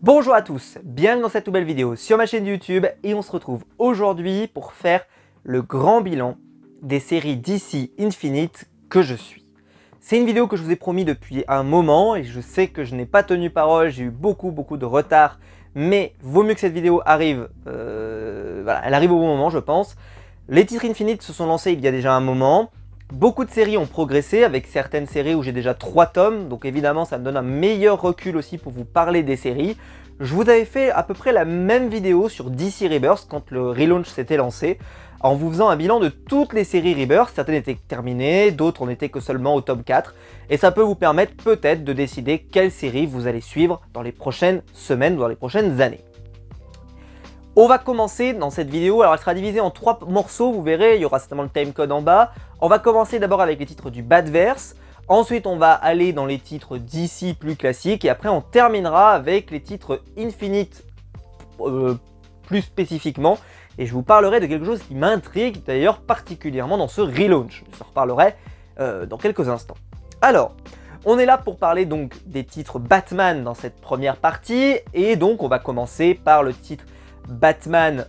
Bonjour à tous, bienvenue dans cette nouvelle vidéo sur ma chaîne YouTube et on se retrouve aujourd'hui pour faire le grand bilan des séries DC Infinite que je suis. C'est une vidéo que je vous ai promis depuis un moment et je sais que je n'ai pas tenu parole, j'ai eu beaucoup de retard, mais vaut mieux que cette vidéo arrive, voilà, elle arrive au bon moment je pense. Les titres Infinite se sont lancés il y a déjà un moment. Beaucoup de séries ont progressé, avec certaines séries où j'ai déjà 3 tomes, donc évidemment ça me donne un meilleur recul aussi pour vous parler des séries. Je vous avais fait à peu près la même vidéo sur DC Rebirth quand le relaunch s'était lancé, en vous faisant un bilan de toutes les séries Rebirth. Certaines étaient terminées, d'autres n'étaient que seulement au tome 4, et ça peut vous permettre peut-être de décider quelle série vous allez suivre dans les prochaines semaines ou dans les prochaines années. On va commencer dans cette vidéo, alors elle sera divisée en 3 morceaux, vous verrez, il y aura certainement le timecode en bas. On va commencer d'abord avec les titres du Badverse, ensuite on va aller dans les titres DC plus classiques, et après on terminera avec les titres Infinite plus spécifiquement, et je vous parlerai de quelque chose qui m'intrigue d'ailleurs particulièrement dans ce relaunch. Je vous en reparlerai dans quelques instants. Alors, on est là pour parler donc des titres Batman dans cette première partie, et donc on va commencer par le titre Batman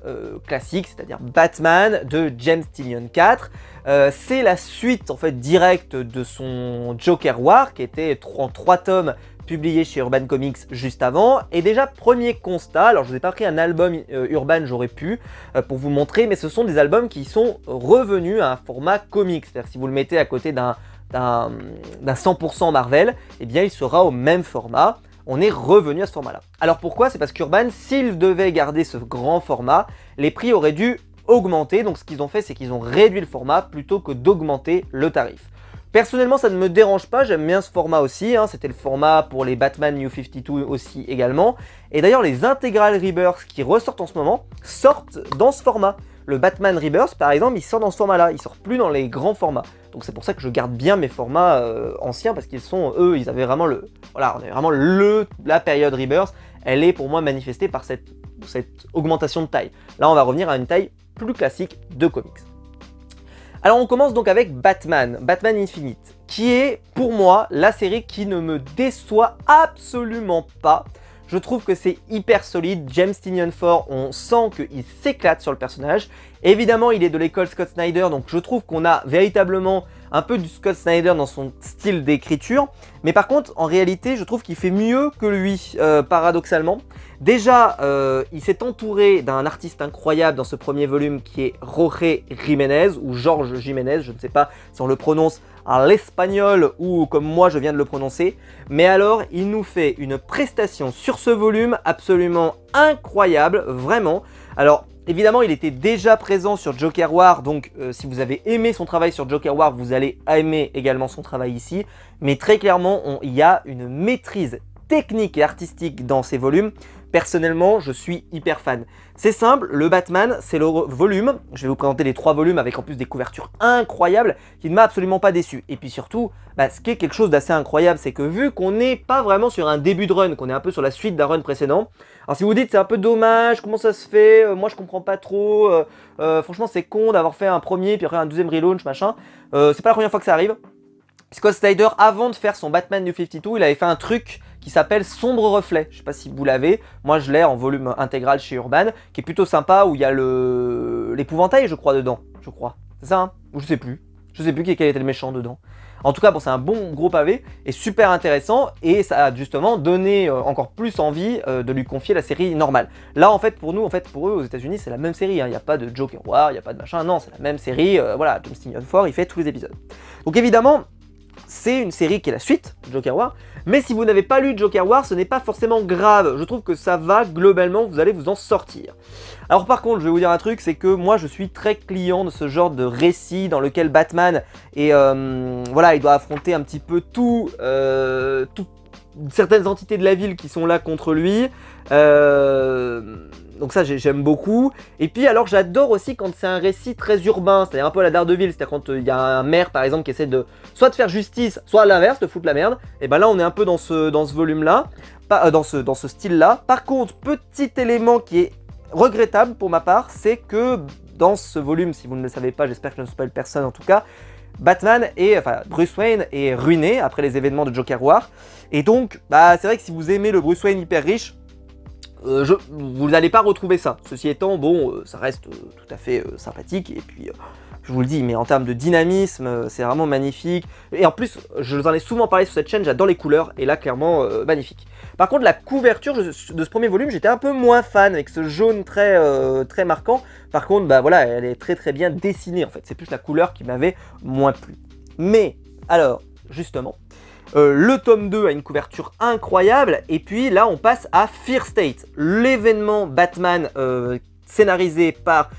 classique, c'est-à-dire Batman de James Tynion IV. C'est la suite en fait directe de son Joker War qui était en 3 tomes publiés chez Urban Comics juste avant. Et déjà premier constat, alors je vous ai pas pris un album Urban, j'aurais pu pour vous montrer, mais ce sont des albums qui sont revenus à un format comics, c'est-à-dire si vous le mettez à côté d'un 100% Marvel, eh bien il sera au même format. On est revenu à ce format-là. Alors pourquoi? C'est parce qu'Urban, s'ils devaient garder ce grand format, les prix auraient dû augmenter. Donc ce qu'ils ont fait, c'est qu'ils ont réduit le format plutôt que d'augmenter le tarif. Personnellement, ça ne me dérange pas, j'aime bien ce format aussi, hein. C'était le format pour les Batman New 52 aussi également. Et d'ailleurs, les intégrales Rebirth qui ressortent en ce moment sortent dans ce format. Le Batman Rebirth, par exemple, il sort dans ce format-là, il sort plus dans les grands formats. Donc c'est pour ça que je garde bien mes formats anciens, parce qu'ils sont, eux, ils avaient vraiment le... Voilà, on avait vraiment la période Rebirth, elle est pour moi manifestée par cette augmentation de taille. Là, on va revenir à une taille plus classique de comics. Alors on commence donc avec Batman Infinite, qui est pour moi la série qui ne me déçoit absolument pas. Je trouve que c'est hyper solide, James Tynion IV, on sent qu'il s'éclate sur le personnage. Évidemment, il est de l'école Scott Snyder, donc je trouve qu'on a véritablement un peu du Scott Snyder dans son style d'écriture. Mais par contre, en réalité, je trouve qu'il fait mieux que lui, paradoxalement. Déjà, il s'est entouré d'un artiste incroyable dans ce premier volume qui est Jorge Jiménez, ou Georges Jiménez, je ne sais pas si on le prononce à l'espagnol ou comme moi je viens de le prononcer. Mais alors, il nous fait une prestation sur ce volume absolument incroyable, vraiment. Alors, évidemment, il était déjà présent sur Joker War, donc si vous avez aimé son travail sur Joker War, vous allez aimer également son travail ici. Mais très clairement, il y a une maîtrise technique et artistique dans ces volumes. Personnellement, je suis hyper fan. C'est simple, le Batman, c'est le volume. Je vais vous présenter les 3 volumes avec en plus des couvertures incroyables qui ne m'a absolument pas déçu. Et puis surtout, ce qui est quelque chose d'assez incroyable, c'est que vu qu'on n'est pas vraiment sur un début de run, qu'on est un peu sur la suite d'un run précédent, alors si vous dites c'est un peu dommage, comment ça se fait, moi je comprends pas trop, franchement c'est con d'avoir fait un premier puis après un deuxième relaunch machin, c'est pas la première fois que ça arrive. Scott Snyder, avant de faire son Batman New 52, il avait fait un truc qui s'appelle Sombre Reflet. Je sais pas si vous l'avez, moi je l'ai en volume intégral chez Urban, qui est plutôt sympa, où il y a l'épouvantail je crois dedans, je crois. C'est ça hein? Ou je sais plus quel était le méchant dedans. En tout cas, bon, c'est un bon gros pavé et super intéressant, et ça a justement donné encore plus envie de lui confier la série normale. Là, en fait, pour nous, pour eux, aux États-Unis, c'est la même série. Il n'y a pas de Joker War, il n'y a pas de machin. Non, c'est la même série. Voilà, James Tynion IV, il fait tous les épisodes. Donc évidemment, c'est une série qui est la suite de Joker War, mais si vous n'avez pas lu Joker War, ce n'est pas forcément grave. Je trouve que ça va, globalement, vous allez vous en sortir. Alors par contre, je vais vous dire un truc, c'est que moi je suis très client de ce genre de récit dans lequel Batman voilà, il doit affronter un petit peu certaines entités de la ville qui sont là contre lui. Donc ça j'aime beaucoup. Et puis alors j'adore aussi quand c'est un récit très urbain, c'est-à-dire un peu à la Daredevil, c'est-à-dire quand il y a un maire par exemple qui essaie de soit de faire justice, soit à l'inverse, de foutre la merde. Et ben là on est un peu dans ce volume-là, dans ce style-là. Par contre, petit élément qui est regrettable pour ma part, c'est que dans ce volume, si vous ne le savez pas, j'espère que je ne spoil personne en tout cas, Bruce Wayne est ruiné après les événements de Joker War. Et donc, c'est vrai que si vous aimez le Bruce Wayne hyper riche, vous n'allez pas retrouver ça. Ceci étant, bon, ça reste tout à fait sympathique, et puis je vous le dis, mais en termes de dynamisme, c'est vraiment magnifique. Et en plus, je vous en ai souvent parlé sur cette chaîne, j'adore les couleurs, et là, clairement, magnifique. Par contre, la couverture de ce premier volume, j'étais un peu moins fan, avec ce jaune très, très marquant. Par contre, bah voilà, elle est très très bien dessinée, en fait. C'est plus la couleur qui m'avait moins plu. Mais, alors, justement, le tome 2 a une couverture incroyable, et puis là, on passe à Fear State, l'événement Batman scénarisé par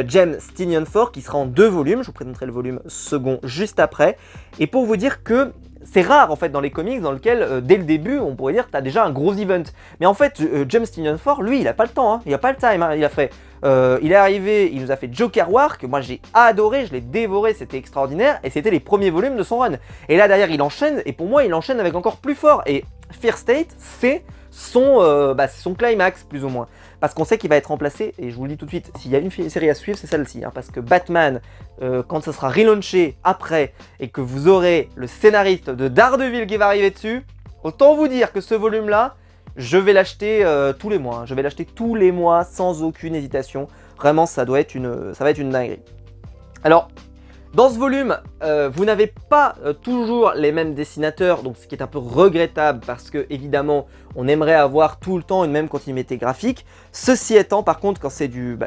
James Tynion IV, qui sera en 2 volumes. Je vous présenterai le volume second juste après. Et pour vous dire que c'est rare en fait dans les comics dans lequel dès le début on pourrait dire que tu as déjà un gros event. Mais en fait James Tynion IV, lui, il a pas le temps, hein. Il a pas le time, hein. Il est arrivé, il nous a fait Joker War, que moi j'ai adoré, je l'ai dévoré, c'était extraordinaire, et c'était les premiers volumes de son run. Et là derrière il enchaîne, et pour moi il enchaîne avec encore plus fort. Et Fear State, c'est son climax plus ou moins. Parce qu'on sait qu'il va être remplacé, et je vous le dis tout de suite, s'il y a une série à suivre, c'est celle-ci. Hein, parce que Batman, quand ça sera relaunché après, et que vous aurez le scénariste de Daredevil qui va arriver dessus, autant vous dire que ce volume-là, je vais l'acheter tous les mois. Hein. Je vais l'acheter tous les mois, sans aucune hésitation. Vraiment, ça va être une dinguerie. Alors, dans ce volume, vous n'avez pas toujours les mêmes dessinateurs, donc ce qui est un peu regrettable parce que évidemment on aimerait avoir tout le temps une même continuité graphique. Ceci étant, par contre, quand c'est du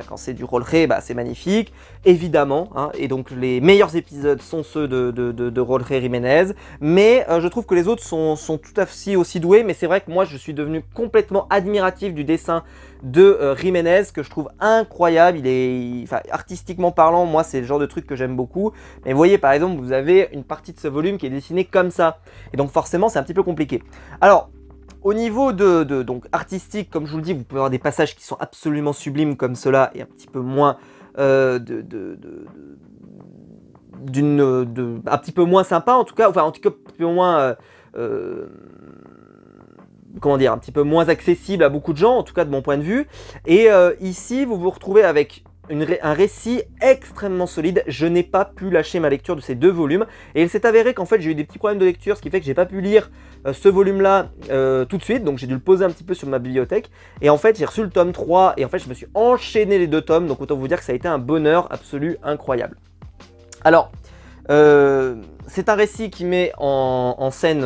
Rolleray, c'est magnifique, évidemment, hein, et donc les meilleurs épisodes sont ceux de Rolleray Jiménez, mais je trouve que les autres sont tout à fait aussi doués, mais c'est vrai que moi je suis devenu complètement admiratif du dessin de Jiménez, que je trouve incroyable. Artistiquement parlant, moi c'est le genre de truc que j'aime beaucoup. Mais vous voyez, par exemple, vous avez une partie de ce volume qui est dessinée comme ça. Et donc forcément, c'est un petit peu compliqué. Alors, au niveau donc, artistique, comme je vous le dis, vous pouvez avoir des passages qui sont absolument sublimes comme cela, et un petit peu moins un petit peu moins sympa, en tout cas, enfin, en tout cas, un petit peu moins... comment dire, un petit peu moins accessible à beaucoup de gens, en tout cas de mon point de vue. Et ici, vous vous retrouvez avec un récit extrêmement solide. Je n'ai pas pu lâcher ma lecture de ces 2 volumes. Et il s'est avéré qu'en fait, j'ai eu des petits problèmes de lecture, ce qui fait que j'ai pas pu lire ce volume-là tout de suite. Donc j'ai dû le poser un petit peu sur ma bibliothèque. Et en fait, j'ai reçu le tome 3. Et en fait, je me suis enchaîné les 2 tomes. Donc autant vous dire que ça a été un bonheur absolu incroyable. Alors, c'est un récit qui met en scène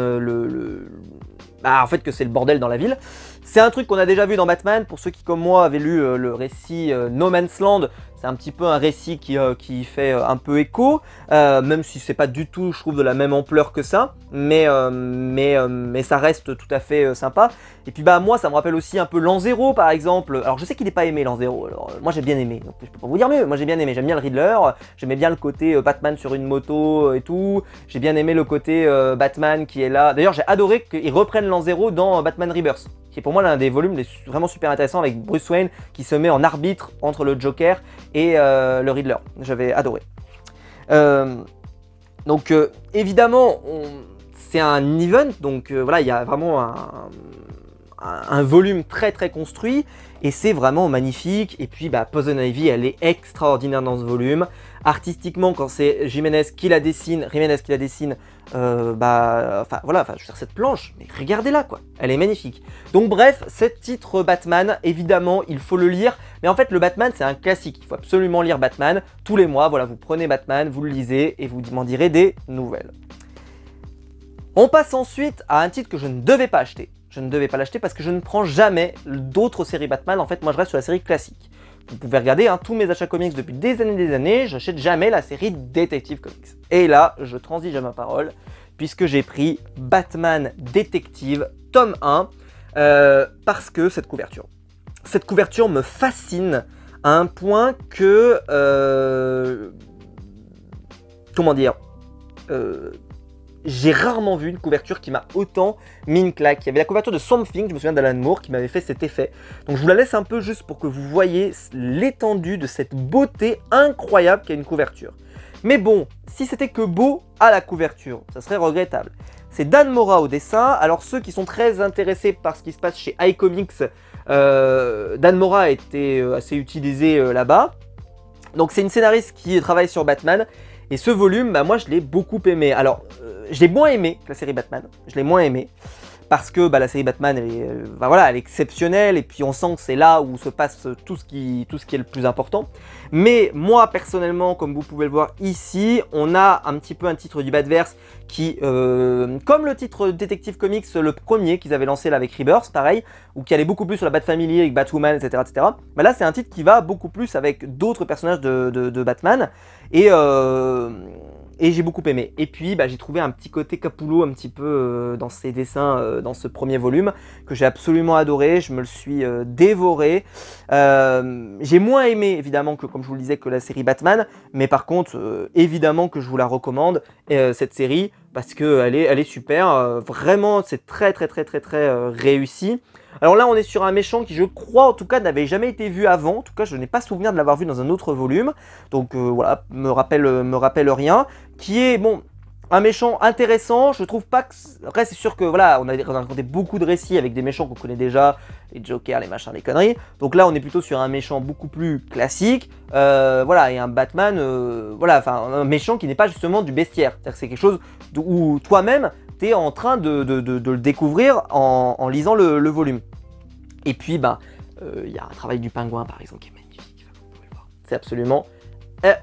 en fait que c'est le bordel dans la ville. C'est un truc qu'on a déjà vu dans Batman. Pour ceux qui, comme moi, avaient lu le récit No Man's Land, c'est un petit peu un récit qui fait un peu écho, même si c'est pas du tout, je trouve, de la même ampleur que ça, mais ça reste tout à fait sympa. Et puis moi, ça me rappelle aussi un peu l'An 0, par exemple. Alors je sais qu'il n'est pas aimé, l'An 0, alors moi j'ai bien aimé, donc je peux pas vous dire mieux. Moi j'ai bien aimé, j'aime bien le Riddler, j'aimais bien le côté Batman sur une moto et tout, j'ai bien aimé le côté Batman qui est là. D'ailleurs j'ai adoré qu'ils reprennent l'An 0 dans Batman Rebirth, qui est pour moi l'un des volumes vraiment super intéressants, avec Bruce Wayne qui se met en arbitre entre le Joker et le Riddler. J'avais adoré. Donc évidemment, c'est un event, donc voilà, il y a vraiment un volume très très construit, et c'est vraiment magnifique. Et puis Poison Ivy, elle est extraordinaire dans ce volume. Artistiquement, quand c'est Jiménez qui la dessine, enfin voilà, je veux dire, cette planche, mais regardez-la quoi, elle est magnifique. Donc bref, ce titre Batman, évidemment, il faut le lire, mais en fait le Batman c'est un classique, il faut absolument lire Batman tous les mois. Voilà, vous prenez Batman, vous le lisez et vous m'en direz des nouvelles. On passe ensuite à un titre que je ne devais pas acheter. Je ne devais pas l'acheter parce que je ne prends jamais d'autres séries Batman. En fait, moi je reste sur la série classique. Vous pouvez regarder tous mes achats comics depuis des années, j'achète jamais la série Detective Comics. Et là, je transige à ma parole, puisque j'ai pris Batman Detective, tome 1, parce que cette couverture me fascine à un point que... comment dire, j'ai rarement vu une couverture qui m'a autant mis une claque. Il y avait la couverture de Swamp Thing, je me souviens d'Alan Moore, qui m'avait fait cet effet. Donc je vous la laisse un peu juste pour que vous voyez l'étendue de cette beauté incroyable qu'a une couverture. Mais bon, si c'était que beau à la couverture, ça serait regrettable. C'est Dan Mora au dessin. Alors ceux qui sont très intéressés par ce qui se passe chez iComics, Dan Mora a été assez utilisé là-bas. Donc c'est une scénariste qui travaille sur Batman. Et ce volume, moi je l'ai beaucoup aimé. Alors, je l'ai moins aimé que la série Batman, je l'ai moins aimé. parce que la série Batman, elle est exceptionnelle, et puis on sent que c'est là où se passe tout ce qui est le plus important. Mais moi, personnellement, comme vous pouvez le voir ici, on a un petit peu un titre du Batverse qui, comme le titre Detective Comics, le premier qu'ils avaient lancé là avec Rebirth, pareil, ou qui allait beaucoup plus sur la Bat-Family avec Batwoman, etc. etc. Là, c'est un titre qui va beaucoup plus avec d'autres personnages de Batman, et j'ai beaucoup aimé. Et puis j'ai trouvé un petit côté Capullo un petit peu dans ses dessins dans ce premier volume que j'ai absolument adoré, je me le suis dévoré. J'ai moins aimé évidemment que, comme je vous le disais, que la série Batman, mais par contre évidemment que je vous la recommande cette série parce qu'elle est super, vraiment c'est très réussi. Alors là on est sur un méchant qui, je crois en tout cas, n'avait jamais été vu avant, en tout cas je n'ai pas souvenir de l'avoir vu dans un autre volume, donc voilà, me rappelle rien, qui est bon, un méchant intéressant. Je trouve pas que... Après c'est sûr que voilà, on a raconté beaucoup de récits avec des méchants qu'on connaît déjà, les Jokers, les machins, les conneries, donc là on est plutôt sur un méchant beaucoup plus classique, voilà, et un Batman, voilà, enfin un méchant qui n'est pas justement du bestiaire, c'est-à-dire que c'est quelque chose où toi-même tu es en train de le découvrir en lisant le volume. Et puis y a un travail du pingouin par exemple qui est magnifique, vous pouvez le voir, c'est absolument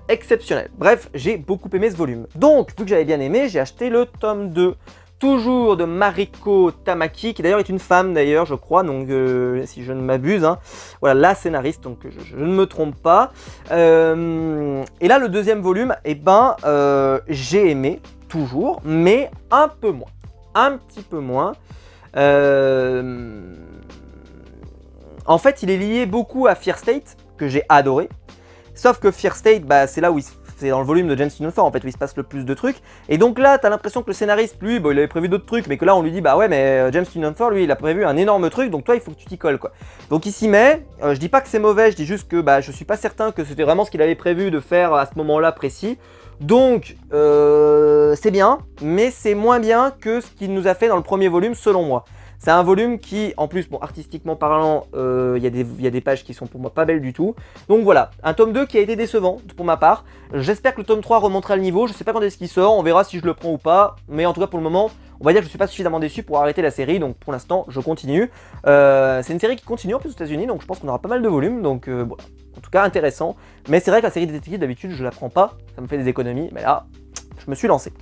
exceptionnel. Bref, j'ai beaucoup aimé ce volume. Donc, vu que j'avais bien aimé, j'ai acheté le tome 2. Toujours de Mariko Tamaki, qui d'ailleurs est une femme d'ailleurs, je crois, donc si je ne m'abuse, hein. Voilà, la scénariste, donc je ne me trompe pas. Et là, le deuxième volume, j'ai aimé, toujours, mais un peu moins. Un petit peu moins. En fait, il est lié beaucoup à Fear State, que j'ai adoré. Sauf que Fear State, c'est là où c'est dans le volume de James Tynion en fait où il se passe le plus de trucs. Et donc là, t'as l'impression que le scénariste, lui, il avait prévu d'autres trucs, mais que là, on lui dit, ouais, mais James Tynion lui, il a prévu un énorme truc, donc toi, il faut que tu t'y colles, quoi. Donc il s'y met. Je dis pas que c'est mauvais, je dis juste que je suis pas certain que c'était vraiment ce qu'il avait prévu de faire à ce moment-là précis. Donc, c'est bien, mais c'est moins bien que ce qu'il nous a fait dans le premier volume, selon moi. C'est un volume qui, en plus, bon, artistiquement parlant, il y a des pages qui sont pour moi pas belles du tout. Donc voilà, un tome 2 qui a été décevant pour ma part. J'espère que le tome 3 remontera le niveau. Je sais pas quand est-ce qu'il sort, on verra si je le prends ou pas. Mais en tout cas, pour le moment, on va dire que je suis pas suffisamment déçu pour arrêter la série. Donc pour l'instant, je continue. C'est une série qui continue en plus aux États-Unis, donc je pense qu'on aura pas mal de volumes. Donc voilà, en tout cas, intéressant. Mais c'est vrai que la série des détectives, d'habitude, je la prends pas. Ça me fait des économies. Mais là, je me suis lancé.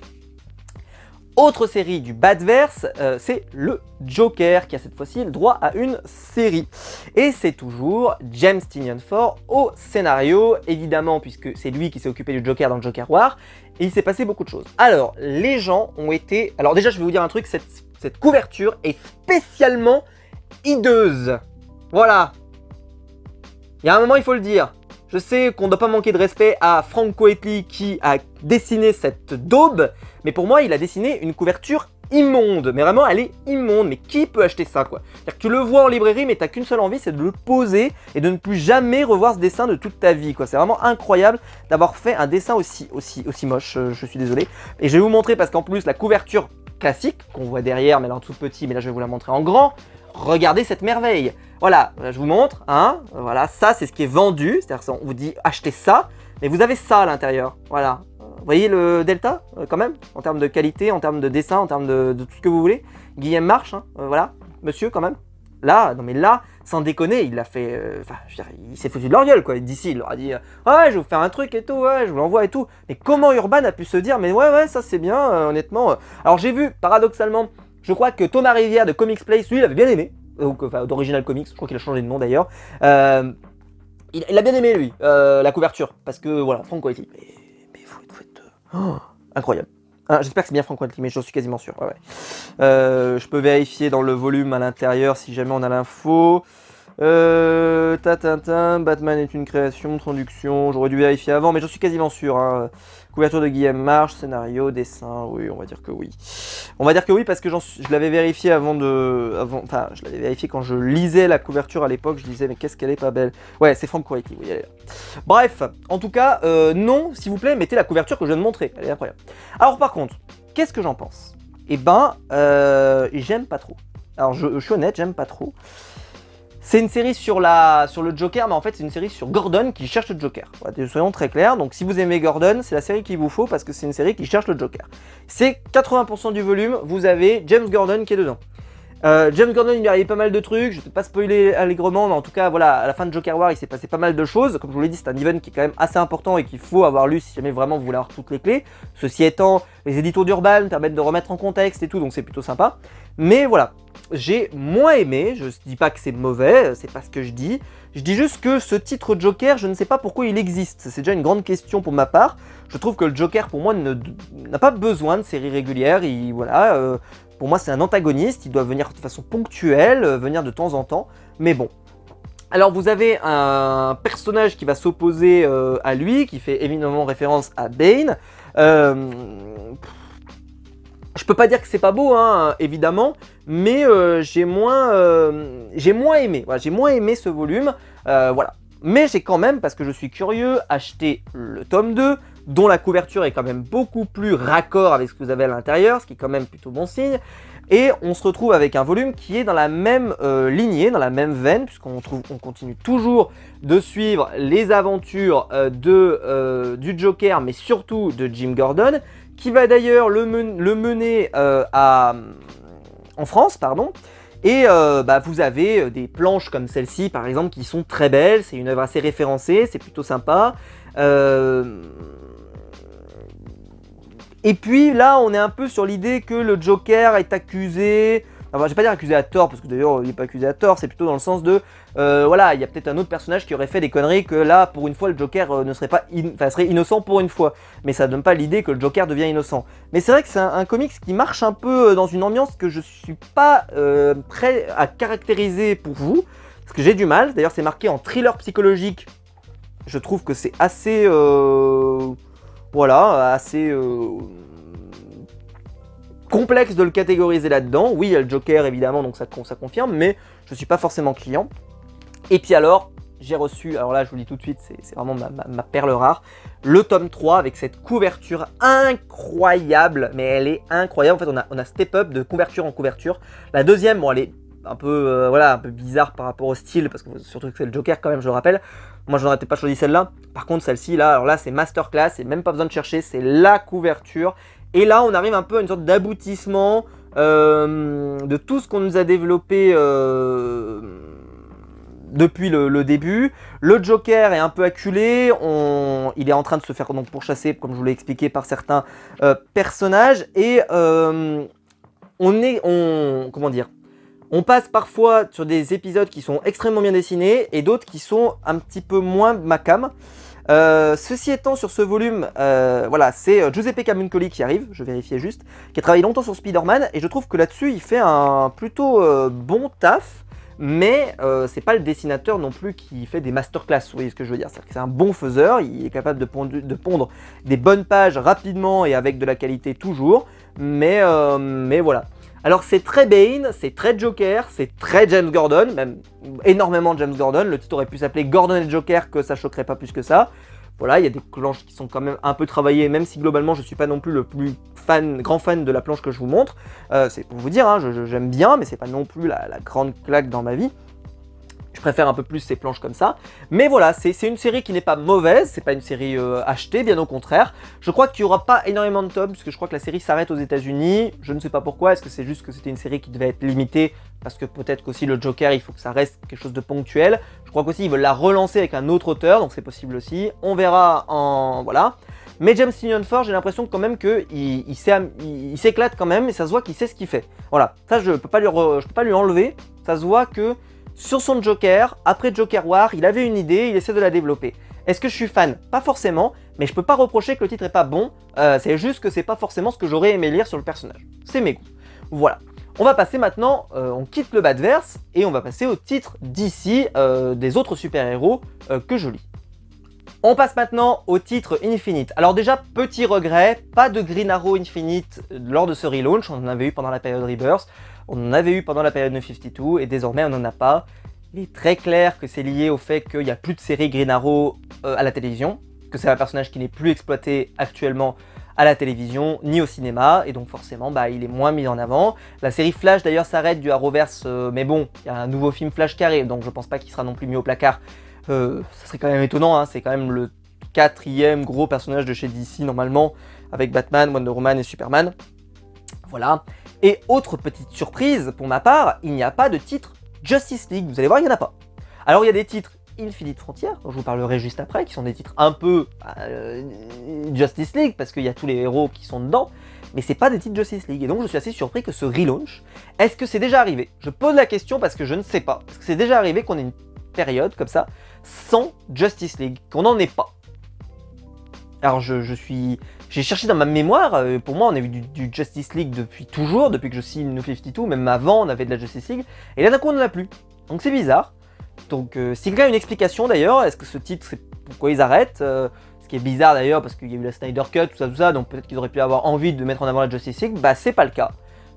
Autre série du Batverse, c'est le Joker qui a cette fois-ci le droit à une série. Et c'est toujours James Tynion IV au scénario, évidemment, puisque c'est lui qui s'est occupé du Joker dans le Joker War. Et il s'est passé beaucoup de choses. Alors, les gens ont été... Alors déjà, je vais vous dire un truc, cette couverture est spécialement hideuse. Voilà. Il y a un moment, il faut le dire. Je sais qu'on ne doit pas manquer de respect à Frank Quitely qui a dessiné cette daube, mais pour moi, il a dessiné une couverture immonde. Mais vraiment, elle est immonde. Mais qui peut acheter ça, quoi? C'est-à-dire que tu le vois en librairie, mais tu n'as qu'une seule envie, c'est de le poser et de ne plus jamais revoir ce dessin de toute ta vie, quoi. C'est vraiment incroyable d'avoir fait un dessin aussi moche, je suis désolé. Et je vais vous montrer, parce qu'en plus, la couverture classique, qu'on voit derrière, mais là en tout petit, mais là je vais vous la montrer en grand. Regardez cette merveille. Voilà, je vous montre, hein, voilà, ça c'est ce qui est vendu, c'est-à-dire on vous dit achetez ça, mais vous avez ça à l'intérieur, voilà. Vous voyez le delta, quand même, en termes de qualité, en termes de dessin, en termes de tout ce que vous voulez. Guillaume March, hein, voilà, monsieur quand même. Là, non mais là, sans déconner, il l'a fait, enfin, je veux dire, il s'est foutu de leur gueule, quoi. D'ici, il leur a dit, ouais, je vais vous faire un truc et tout, ouais, je vous l'envoie et tout. Mais comment Urban a pu se dire, mais ouais, ça c'est bien, honnêtement. Alors j'ai vu, paradoxalement, je crois que Thomas Rivière de Comics Place, lui, il avait bien aimé. Enfin, d'Original Comics, je crois qu'il a changé de nom d'ailleurs. Il a bien aimé, lui, la couverture. Parce que, voilà, Frank Quitely. Mais vous êtes... incroyable. Hein, j'espère que c'est bien Frank Quitely, mais j'en suis quasiment sûr. Ouais. Je peux vérifier dans le volume à l'intérieur si jamais on a l'info. Batman est une création, traduction. J'aurais dû vérifier avant, mais j'en suis quasiment sûr. Hein. Couverture de Guillaume March, scénario, dessin, oui, on va dire que oui. On va dire que oui parce que je l'avais vérifié enfin, je l'avais vérifié quand je lisais la couverture à l'époque, je disais mais qu'est-ce qu'elle est pas belle. Ouais, c'est Frank Quitely, oui, elle est là. Bref, en tout cas, non, s'il vous plaît, mettez la couverture que je viens de montrer, elle est incroyable. Alors par contre, qu'est-ce que j'en pense? Eh ben, j'aime pas trop. Alors je suis honnête, j'aime pas trop. C'est une série sur le Joker, mais en fait c'est une série sur Gordon qui cherche le Joker. Voilà, soyons très clairs, donc si vous aimez Gordon, c'est la série qu'il vous faut parce que c'est une série qui cherche le Joker. C'est 80% du volume, vous avez James Gordon qui est dedans. James Gordon, il lui arrive pas mal de trucs, je ne vais pas spoiler allègrement, mais en tout cas, voilà, à la fin de Joker War, il s'est passé pas mal de choses. Comme je vous l'ai dit, c'est un event qui est quand même assez important et qu'il faut avoir lu si jamais vraiment vous voulez avoir toutes les clés. Ceci étant, les éditos d'Urban permettent de remettre en contexte et tout, donc c'est plutôt sympa. Mais voilà, j'ai moins aimé, je ne dis pas que c'est mauvais, c'est pas ce que je dis juste que ce titre Joker, je ne sais pas pourquoi il existe, c'est déjà une grande question pour ma part. Je trouve que le Joker, pour moi, n'a pas besoin de série régulière, voilà, pour moi c'est un antagoniste, il doit venir de façon ponctuelle, venir de temps en temps, mais bon. Alors vous avez un personnage qui va s'opposer à lui, qui fait évidemment référence à Bane. Je peux pas dire que c'est pas beau, hein, évidemment, mais j'ai moins aimé. Voilà, j'ai moins aimé ce volume, voilà. Mais j'ai quand même, parce que je suis curieux, acheté le tome 2, dont la couverture est quand même beaucoup plus raccord avec ce que vous avez à l'intérieur, ce qui est quand même plutôt bon signe. Et on se retrouve avec un volume qui est dans la même lignée, dans la même veine, puisqu'on continue toujours de suivre les aventures du Joker, mais surtout de Jim Gordon, qui va d'ailleurs le mener en France, pardon. Et vous avez des planches comme celle-ci, par exemple, qui sont très belles. C'est une œuvre assez référencée, c'est plutôt sympa. Et puis là, on est un peu sur l'idée que le Joker est accusé... Enfin, je vais pas dire accusé à tort, parce que d'ailleurs, il n'est pas accusé à tort. C'est plutôt dans le sens de... voilà, il y a peut-être un autre personnage qui aurait fait des conneries que là, pour une fois, le Joker ne serait pas serait innocent pour une fois. Mais ça ne donne pas l'idée que le Joker devient innocent. Mais c'est vrai que c'est un comics qui marche un peu dans une ambiance que je suis pas prêt à caractériser pour vous. Parce que j'ai du mal. D'ailleurs, c'est marqué en thriller psychologique. Je trouve que c'est assez... voilà, assez... complexe de le catégoriser là-dedans. Oui, il y a le Joker évidemment, donc ça confirme, mais je ne suis pas forcément client. Et puis alors, j'ai reçu, alors là je vous le dis tout de suite, c'est vraiment ma perle rare, le tome 3 avec cette couverture incroyable, mais elle est incroyable. En fait, on a step up de couverture en couverture. La deuxième, bon, elle est un peu, voilà, un peu bizarre par rapport au style, parce que surtout que c'est le Joker quand même, je le rappelle. Moi, je n'aurais peut-être pas choisi celle-là. Par contre, celle-ci, là, alors là, c'est masterclass, c'est même pas besoin de chercher, c'est la couverture. Et là, on arrive un peu à une sorte d'aboutissement de tout ce qu'on nous a développé depuis le début. Le Joker est un peu acculé, il est en train de se faire donc pourchasser, comme je vous l'ai expliqué, par certains personnages. Et comment dire, on passe parfois sur des épisodes qui sont extrêmement bien dessinés et d'autres qui sont un petit peu moins ma cam. Ceci étant, sur ce volume, voilà, c'est Giuseppe Camuncoli qui arrive, je vérifiais juste, qui a travaillé longtemps sur Spider-Man, et je trouve que là-dessus, il fait un plutôt bon taf, mais c'est pas le dessinateur non plus qui fait des masterclass, vous voyez ce que je veux dire, c'est un bon faiseur, il est capable de pondre des bonnes pages rapidement et avec de la qualité toujours, mais voilà. Alors c'est très Bane, c'est très Joker, c'est très James Gordon, même énormément James Gordon. Le titre aurait pu s'appeler Gordon et Joker, que ça choquerait pas plus que ça. Voilà, il y a des planches qui sont quand même un peu travaillées, même si globalement je ne suis pas non plus le plus grand fan de la planche que je vous montre. C'est pour vous dire, hein, j'aime bien, mais c'est pas non plus la grande claque dans ma vie. Je préfère un peu plus ces planches comme ça. Mais voilà, c'est une série qui n'est pas mauvaise, c'est pas une série achetée, bien au contraire. Je crois qu'il n'y aura pas énormément de tomes, puisque je crois que la série s'arrête aux États-Unis. Je ne sais pas pourquoi, est-ce que c'est juste que c'était une série qui devait être limitée, parce que peut-être qu'aussi le Joker, il faut que ça reste quelque chose de ponctuel. Je crois qu'aussi ils veulent la relancer avec un autre auteur, donc c'est possible aussi. On verra voilà. Mais James Tynion Ford, j'ai l'impression quand même qu'il s'éclate quand même, et ça se voit qu'il sait ce qu'il fait. Voilà, ça je peux pas lui enlever, ça se voit que sur son Joker, après Joker War, il avait une idée, il essaie de la développer. Est-ce que je suis fan? Pas forcément, mais je peux pas reprocher que le titre est pas bon, c'est juste que c'est pas forcément ce que j'aurais aimé lire sur le personnage. C'est mes goûts. Voilà. On va passer maintenant, on quitte le Badverse, et on va passer au titre d'ici des autres super-héros que je lis. On passe maintenant au titre Infinite. Alors déjà, petit regret, pas de Green Arrow Infinite lors de ce relaunch, on en avait eu pendant la période Rebirth, on en avait eu pendant la période 952 et désormais on n'en a pas. Il est très clair que c'est lié au fait qu'il n'y a plus de série Green Arrow à la télévision, que c'est un personnage qui n'est plus exploité actuellement à la télévision ni au cinéma, et donc forcément il est moins mis en avant. La série Flash d'ailleurs s'arrête du Arrowverse, mais bon, il y a un nouveau film Flash qui arrive, donc je pense pas qu'il sera non plus mis au placard. Ça serait quand même étonnant, hein, c'est quand même le 4e gros personnage de chez DC normalement, avec Batman, Wonder Woman et Superman. Voilà. Et autre petite surprise pour ma part, il n'y a pas de titre Justice League, vous allez voir, il n'y en a pas. Alors il y a des titres Infinite Frontier, dont je vous parlerai juste après, qui sont des titres un peu Justice League, parce qu'il y a tous les héros qui sont dedans, mais c'est pas des titres Justice League, et donc je suis assez surpris que ce relaunch, est-ce que c'est déjà arrivé? Je pose la question parce que je ne sais pas, est-ce que c'est déjà arrivé qu'on ait une période comme ça, sans Justice League, qu'on n'en ait pas? Alors j'ai cherché dans ma mémoire, pour moi on a eu du Justice League depuis toujours, depuis que je signe New 52, même avant on avait de la Justice League, et là d'un coup on n'en a plus, donc c'est bizarre. Donc si quelqu'un a une explication d'ailleurs, est-ce que ce titre c'est pourquoi ils arrêtent, ce qui est bizarre d'ailleurs parce qu'il y a eu la Snyder Cut, tout ça, donc peut-être qu'ils auraient pu avoir envie de mettre en avant la Justice League, bah c'est pas le cas.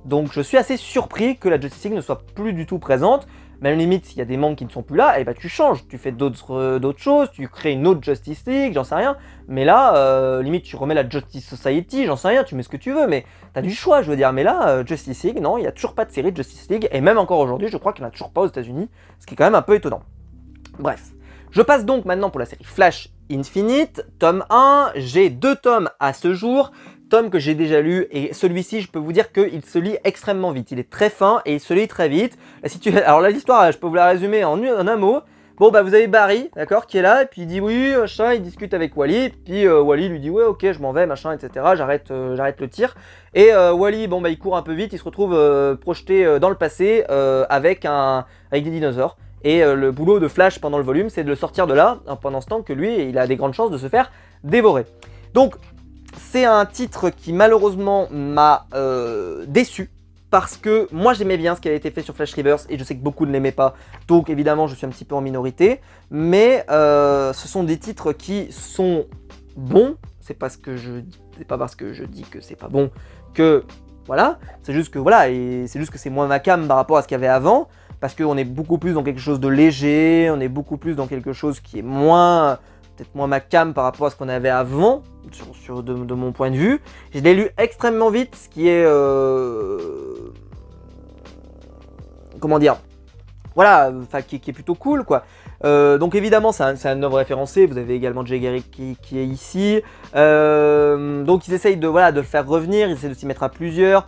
Donc je suis assez surpris que la Justice League ne soit plus du tout présente. Même limite, s'il y a des membres qui ne sont plus là, et bah tu changes, tu fais d'autres choses, tu crées une autre Justice League, j'en sais rien. Mais là, limite tu remets la Justice Society, j'en sais rien, tu mets ce que tu veux, mais t'as du choix, je veux dire. Mais là, Justice League, non, il n'y a toujours pas de série de Justice League, et même encore aujourd'hui, je crois qu'il n'y en a toujours pas aux États-Unis, ce qui est quand même un peu étonnant. Bref, je passe donc maintenant pour la série Flash Infinite, tome 1, j'ai 2 tomes à ce jour, tome que j'ai déjà lu, et celui-ci je peux vous dire qu'il se lit extrêmement vite, il est très fin et il se lit très vite. Alors là l'histoire, je peux vous la résumer en un mot. Bon bah vous avez Barry, d'accord, qui est là, et puis il dit oui, machin, il discute avec Wally, puis Wally lui dit ouais ok je m'en vais, machin, etc, j'arrête le tir. Et Wally, bon bah il court un peu vite, il se retrouve projeté dans le passé avec des dinosaures. Et le boulot de Flash pendant le volume, c'est de le sortir de là, pendant ce temps que lui, il a des grandes chances de se faire dévorer. Donc c'est un titre qui malheureusement m'a déçu, parce que moi j'aimais bien ce qui avait été fait sur Flash Reverse, et je sais que beaucoup ne l'aimaient pas, donc évidemment je suis un petit peu en minorité, mais ce sont des titres qui sont bons, c'est pas parce que je dis que c'est pas bon que voilà, c'est juste que voilà, et c'est juste que c'est moins ma cam par rapport à ce qu'il y avait avant, parce qu'on est beaucoup plus dans quelque chose de léger, on est beaucoup plus dans quelque chose qui est moins, peut-être moins ma cam par rapport à ce qu'on avait avant, de mon point de vue. Je l'ai lu extrêmement vite, ce qui est... comment dire, voilà, qui est plutôt cool, quoi. Donc évidemment, c'est un œuvre référencée, vous avez également Jay Garrick qui est ici. Donc ils essayent de le faire revenir, ils essayent de s'y mettre à plusieurs.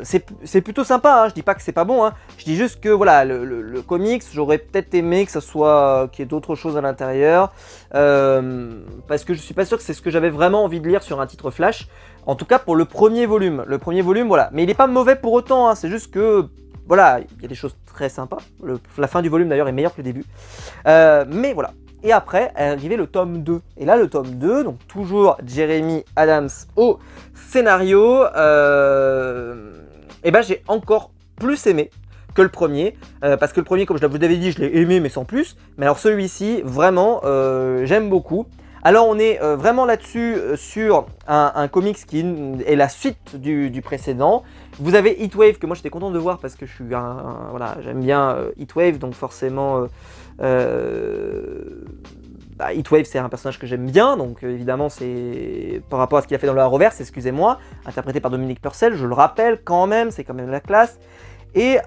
C'est plutôt sympa, hein. Je dis pas que c'est pas bon, hein. Je dis juste que voilà, le comics, j'aurais peut-être aimé que ça soit qu'il y ait d'autres choses à l'intérieur, parce que je suis pas sûr que c'est ce que j'avais vraiment envie de lire sur un titre Flash, en tout cas pour le premier volume. Le premier volume, voilà, mais il est pas mauvais pour autant, hein. C'est juste que voilà, il y a des choses très sympas, la fin du volume d'ailleurs est meilleure que le début, mais voilà. Et après est arrivé le tome 2. Et là, le tome 2, donc toujours Jeremy Adams au scénario, et ben j'ai encore plus aimé que le premier. Parce que le premier, comme je vous l'avais dit, je l'ai aimé, mais sans plus. Mais alors celui-ci, vraiment, j'aime beaucoup. Alors on est vraiment là-dessus sur un comics qui est la suite du précédent. Vous avez Heatwave que moi j'étais content de voir parce que je suis voilà, j'aime bien Heatwave, donc forcément Heatwave c'est un personnage que j'aime bien, donc évidemment c'est par rapport à ce qu'il a fait dans le Arrowverse, excusez-moi, interprété par Dominique Purcell, je le rappelle quand même, c'est quand même la classe. Et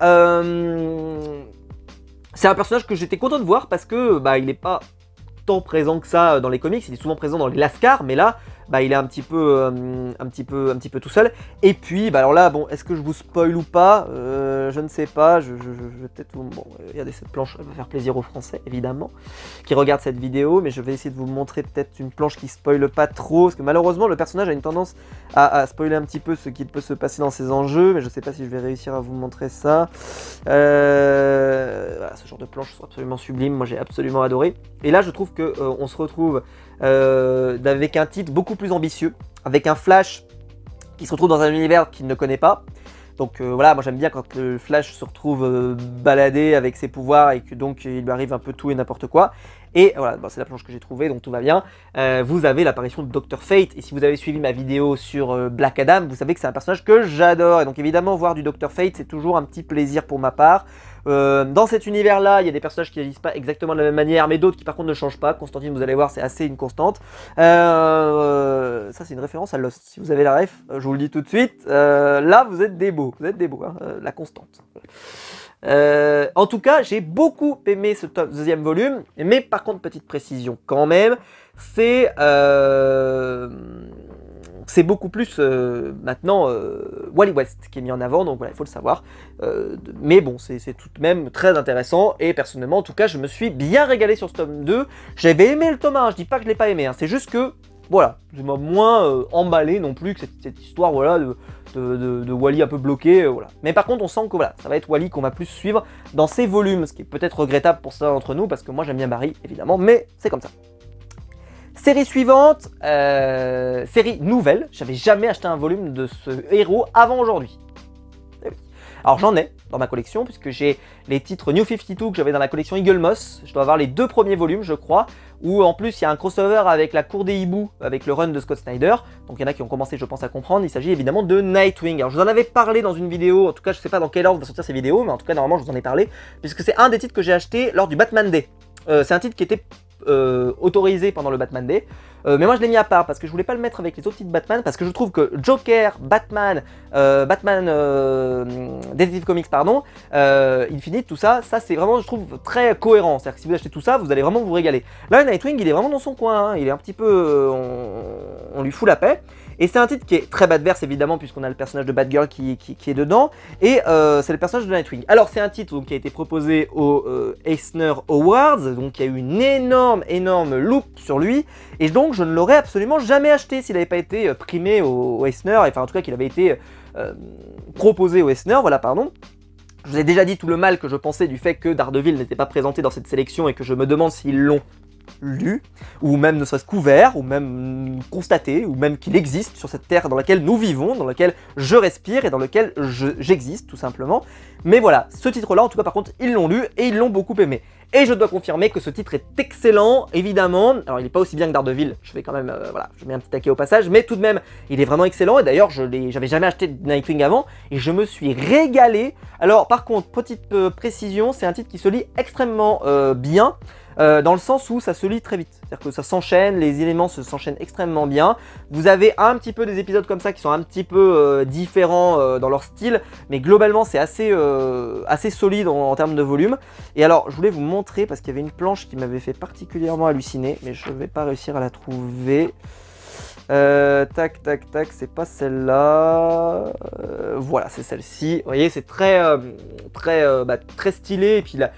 c'est un personnage que j'étais content de voir parce que il n'est pas tant présent que ça dans les comics, il est souvent présent dans les Lascars, mais là il est un petit peu tout seul. Et puis alors là, bon, est-ce que je vous spoil ou pas, je ne sais pas, je vais peut-être vous... Bon, regardez cette planche, elle va faire plaisir aux Français évidemment qui regardent cette vidéo, mais je vais essayer de vous montrer peut-être une planche qui spoile pas trop, parce que malheureusement le personnage a une tendance à spoiler un petit peu ce qui peut se passer dans ses enjeux, mais je sais pas si je vais réussir à vous montrer ça. Voilà, ce genre de planches sont absolument sublimes, moi j'ai absolument adoré. Et là je trouve que on se retrouve avec un titre beaucoup plus ambitieux, avec un Flash qui se retrouve dans un univers qu'il ne connaît pas. Donc voilà, moi j'aime bien quand le Flash se retrouve baladé avec ses pouvoirs et que donc il lui arrive un peu tout et n'importe quoi. Et voilà, c'est la planche que j'ai trouvée, donc tout va bien. Vous avez l'apparition de Dr. Fate, et si vous avez suivi ma vidéo sur Black Adam, vous savez que c'est un personnage que j'adore. Et donc évidemment, voir du Dr. Fate, c'est toujours un petit plaisir pour ma part. Dans cet univers-là, il y a des personnages qui n'agissent pas exactement de la même manière, mais d'autres qui par contre ne changent pas. Constantine, vous allez voir, c'est assez une constante. Ça, c'est une référence à Lost. Si vous avez la ref, je vous le dis tout de suite. Là, vous êtes des beaux, hein, la constante. En tout cas, j'ai beaucoup aimé ce deuxième volume, mais par contre, petite précision quand même, c'est c'est beaucoup plus maintenant Wally West qui est mis en avant, donc voilà, il faut le savoir. Mais bon, c'est tout de même très intéressant, et personnellement, en tout cas, je me suis bien régalé sur ce tome 2. J'avais aimé le tome 1, je dis pas que je l'ai pas aimé, hein, c'est juste que, voilà, je m'ai moins emballé non plus que cette histoire, voilà, de Wally un peu bloqué, voilà. Mais par contre, on sent que voilà, ça va être Wally qu'on va plus suivre dans ces volumes, ce qui est peut-être regrettable pour certains d'entre nous, parce que moi j'aime bien Barry, évidemment, mais c'est comme ça. Série suivante, série nouvelle. J'avais jamais acheté un volume de ce héros avant aujourd'hui. Alors j'en ai dans ma collection, puisque j'ai les titres New 52 que j'avais dans la collection Eagle Moss. Je dois avoir les 2 premiers volumes, je crois, où en plus il y a un crossover avec la cour des hiboux, avec le run de Scott Snyder. Donc il y en a qui ont commencé, je pense, à comprendre. Il s'agit évidemment de Nightwing. Alors je vous en avais parlé dans une vidéo, en tout cas je sais pas dans quelle ordre va sortir ces vidéos, mais en tout cas normalement je vous en ai parlé, puisque c'est un des titres que j'ai acheté lors du Batman Day. C'est un titre qui était autorisé pendant le Batman Day, mais moi je l'ai mis à part parce que je voulais pas le mettre avec les autres titres Batman, parce que je trouve que Joker, Batman, Detective Comics, pardon, Infinite, tout ça, c'est vraiment, je trouve, très cohérent. C'est-à-dire que si vous achetez tout ça, vous allez vraiment vous régaler. Là, Nightwing, il est vraiment dans son coin, hein. Il est un petit peu, on lui fout la paix. Et c'est un titre qui est très Batverse évidemment, puisqu'on a le personnage de Batgirl qui est dedans, et c'est le personnage de Nightwing. Alors c'est un titre donc, qui a été proposé aux Eisner Awards, donc il y a eu une énorme loupe sur lui, et donc je ne l'aurais absolument jamais acheté s'il n'avait pas été primé au Eisner, enfin en tout cas qu'il avait été proposé au Eisner, voilà, pardon. Je vous ai déjà dit tout le mal que je pensais du fait que Daredevil n'était pas présenté dans cette sélection, et que je me demande s'ils l'ont lu, ou même ne serait-ce couvert, ou même constaté, ou même qu'il existe sur cette terre dans laquelle nous vivons, dans laquelle je respire et dans laquelle j'existe tout simplement. Mais voilà, ce titre-là, en tout cas par contre, ils l'ont lu et ils l'ont beaucoup aimé. Et je dois confirmer que ce titre est excellent, évidemment. Alors il n'est pas aussi bien que Daredevil, je vais quand même, voilà, je mets un petit taquet au passage, mais tout de même, il est vraiment excellent. Et d'ailleurs, j'avais jamais acheté de Nightwing avant, et je me suis régalé. Alors par contre, petite précision, c'est un titre qui se lit extrêmement bien. Dans le sens où ça se lit très vite, c'est-à-dire que ça s'enchaîne, les éléments s'enchaînent extrêmement bien. Vous avez un petit peu des épisodes comme ça qui sont un petit peu différents dans leur style, mais globalement c'est assez solide en termes de volume. Et alors je voulais vous montrer, parce qu'il y avait une planche qui m'avait fait particulièrement halluciner, mais je ne vais pas réussir à la trouver. Tac, c'est pas celle-là. Voilà, c'est celle-ci. Vous voyez, c'est très stylé, et puis la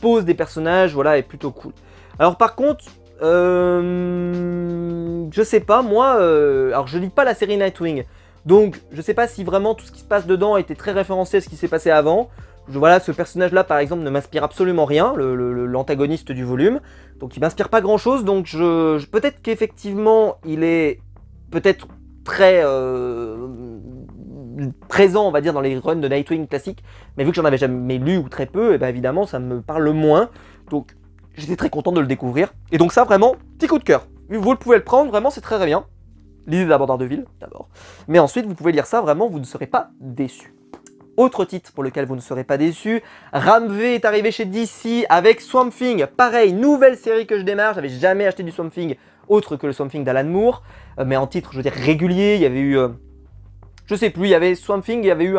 pose des personnages, voilà, est plutôt cool. Alors par contre, je sais pas, moi, alors je lis pas la série Nightwing, donc je sais pas si vraiment tout ce qui se passe dedans était très référencé à ce qui s'est passé avant. Voilà, ce personnage-là, par exemple, ne m'inspire absolument rien, l'antagoniste du volume, donc il m'inspire pas grand-chose, donc peut-être qu'effectivement, il est peut-être très présent, on va dire, dans les runs de Nightwing classiques, mais vu que j'en avais jamais lu ou très peu, et bien évidemment, ça me parle moins, donc j'étais très content de le découvrir. Et donc ça, vraiment, petit coup de cœur. Vous pouvez le prendre, vraiment, c'est très très bien. Lisez d'abord Daredevil, d'abord. Mais ensuite, vous pouvez lire ça, vraiment, vous ne serez pas déçus. Autre titre pour lequel vous ne serez pas déçus, Ram V est arrivé chez DC avec Swamp Thing. Pareil, nouvelle série que je démarre, j'avais jamais acheté du Swamp Thing autre que le Swamp Thing d'Alan Moore, mais en titre, je veux dire, régulier. Il y avait eu, je sais plus, il y avait Swamp Thing, il y avait eu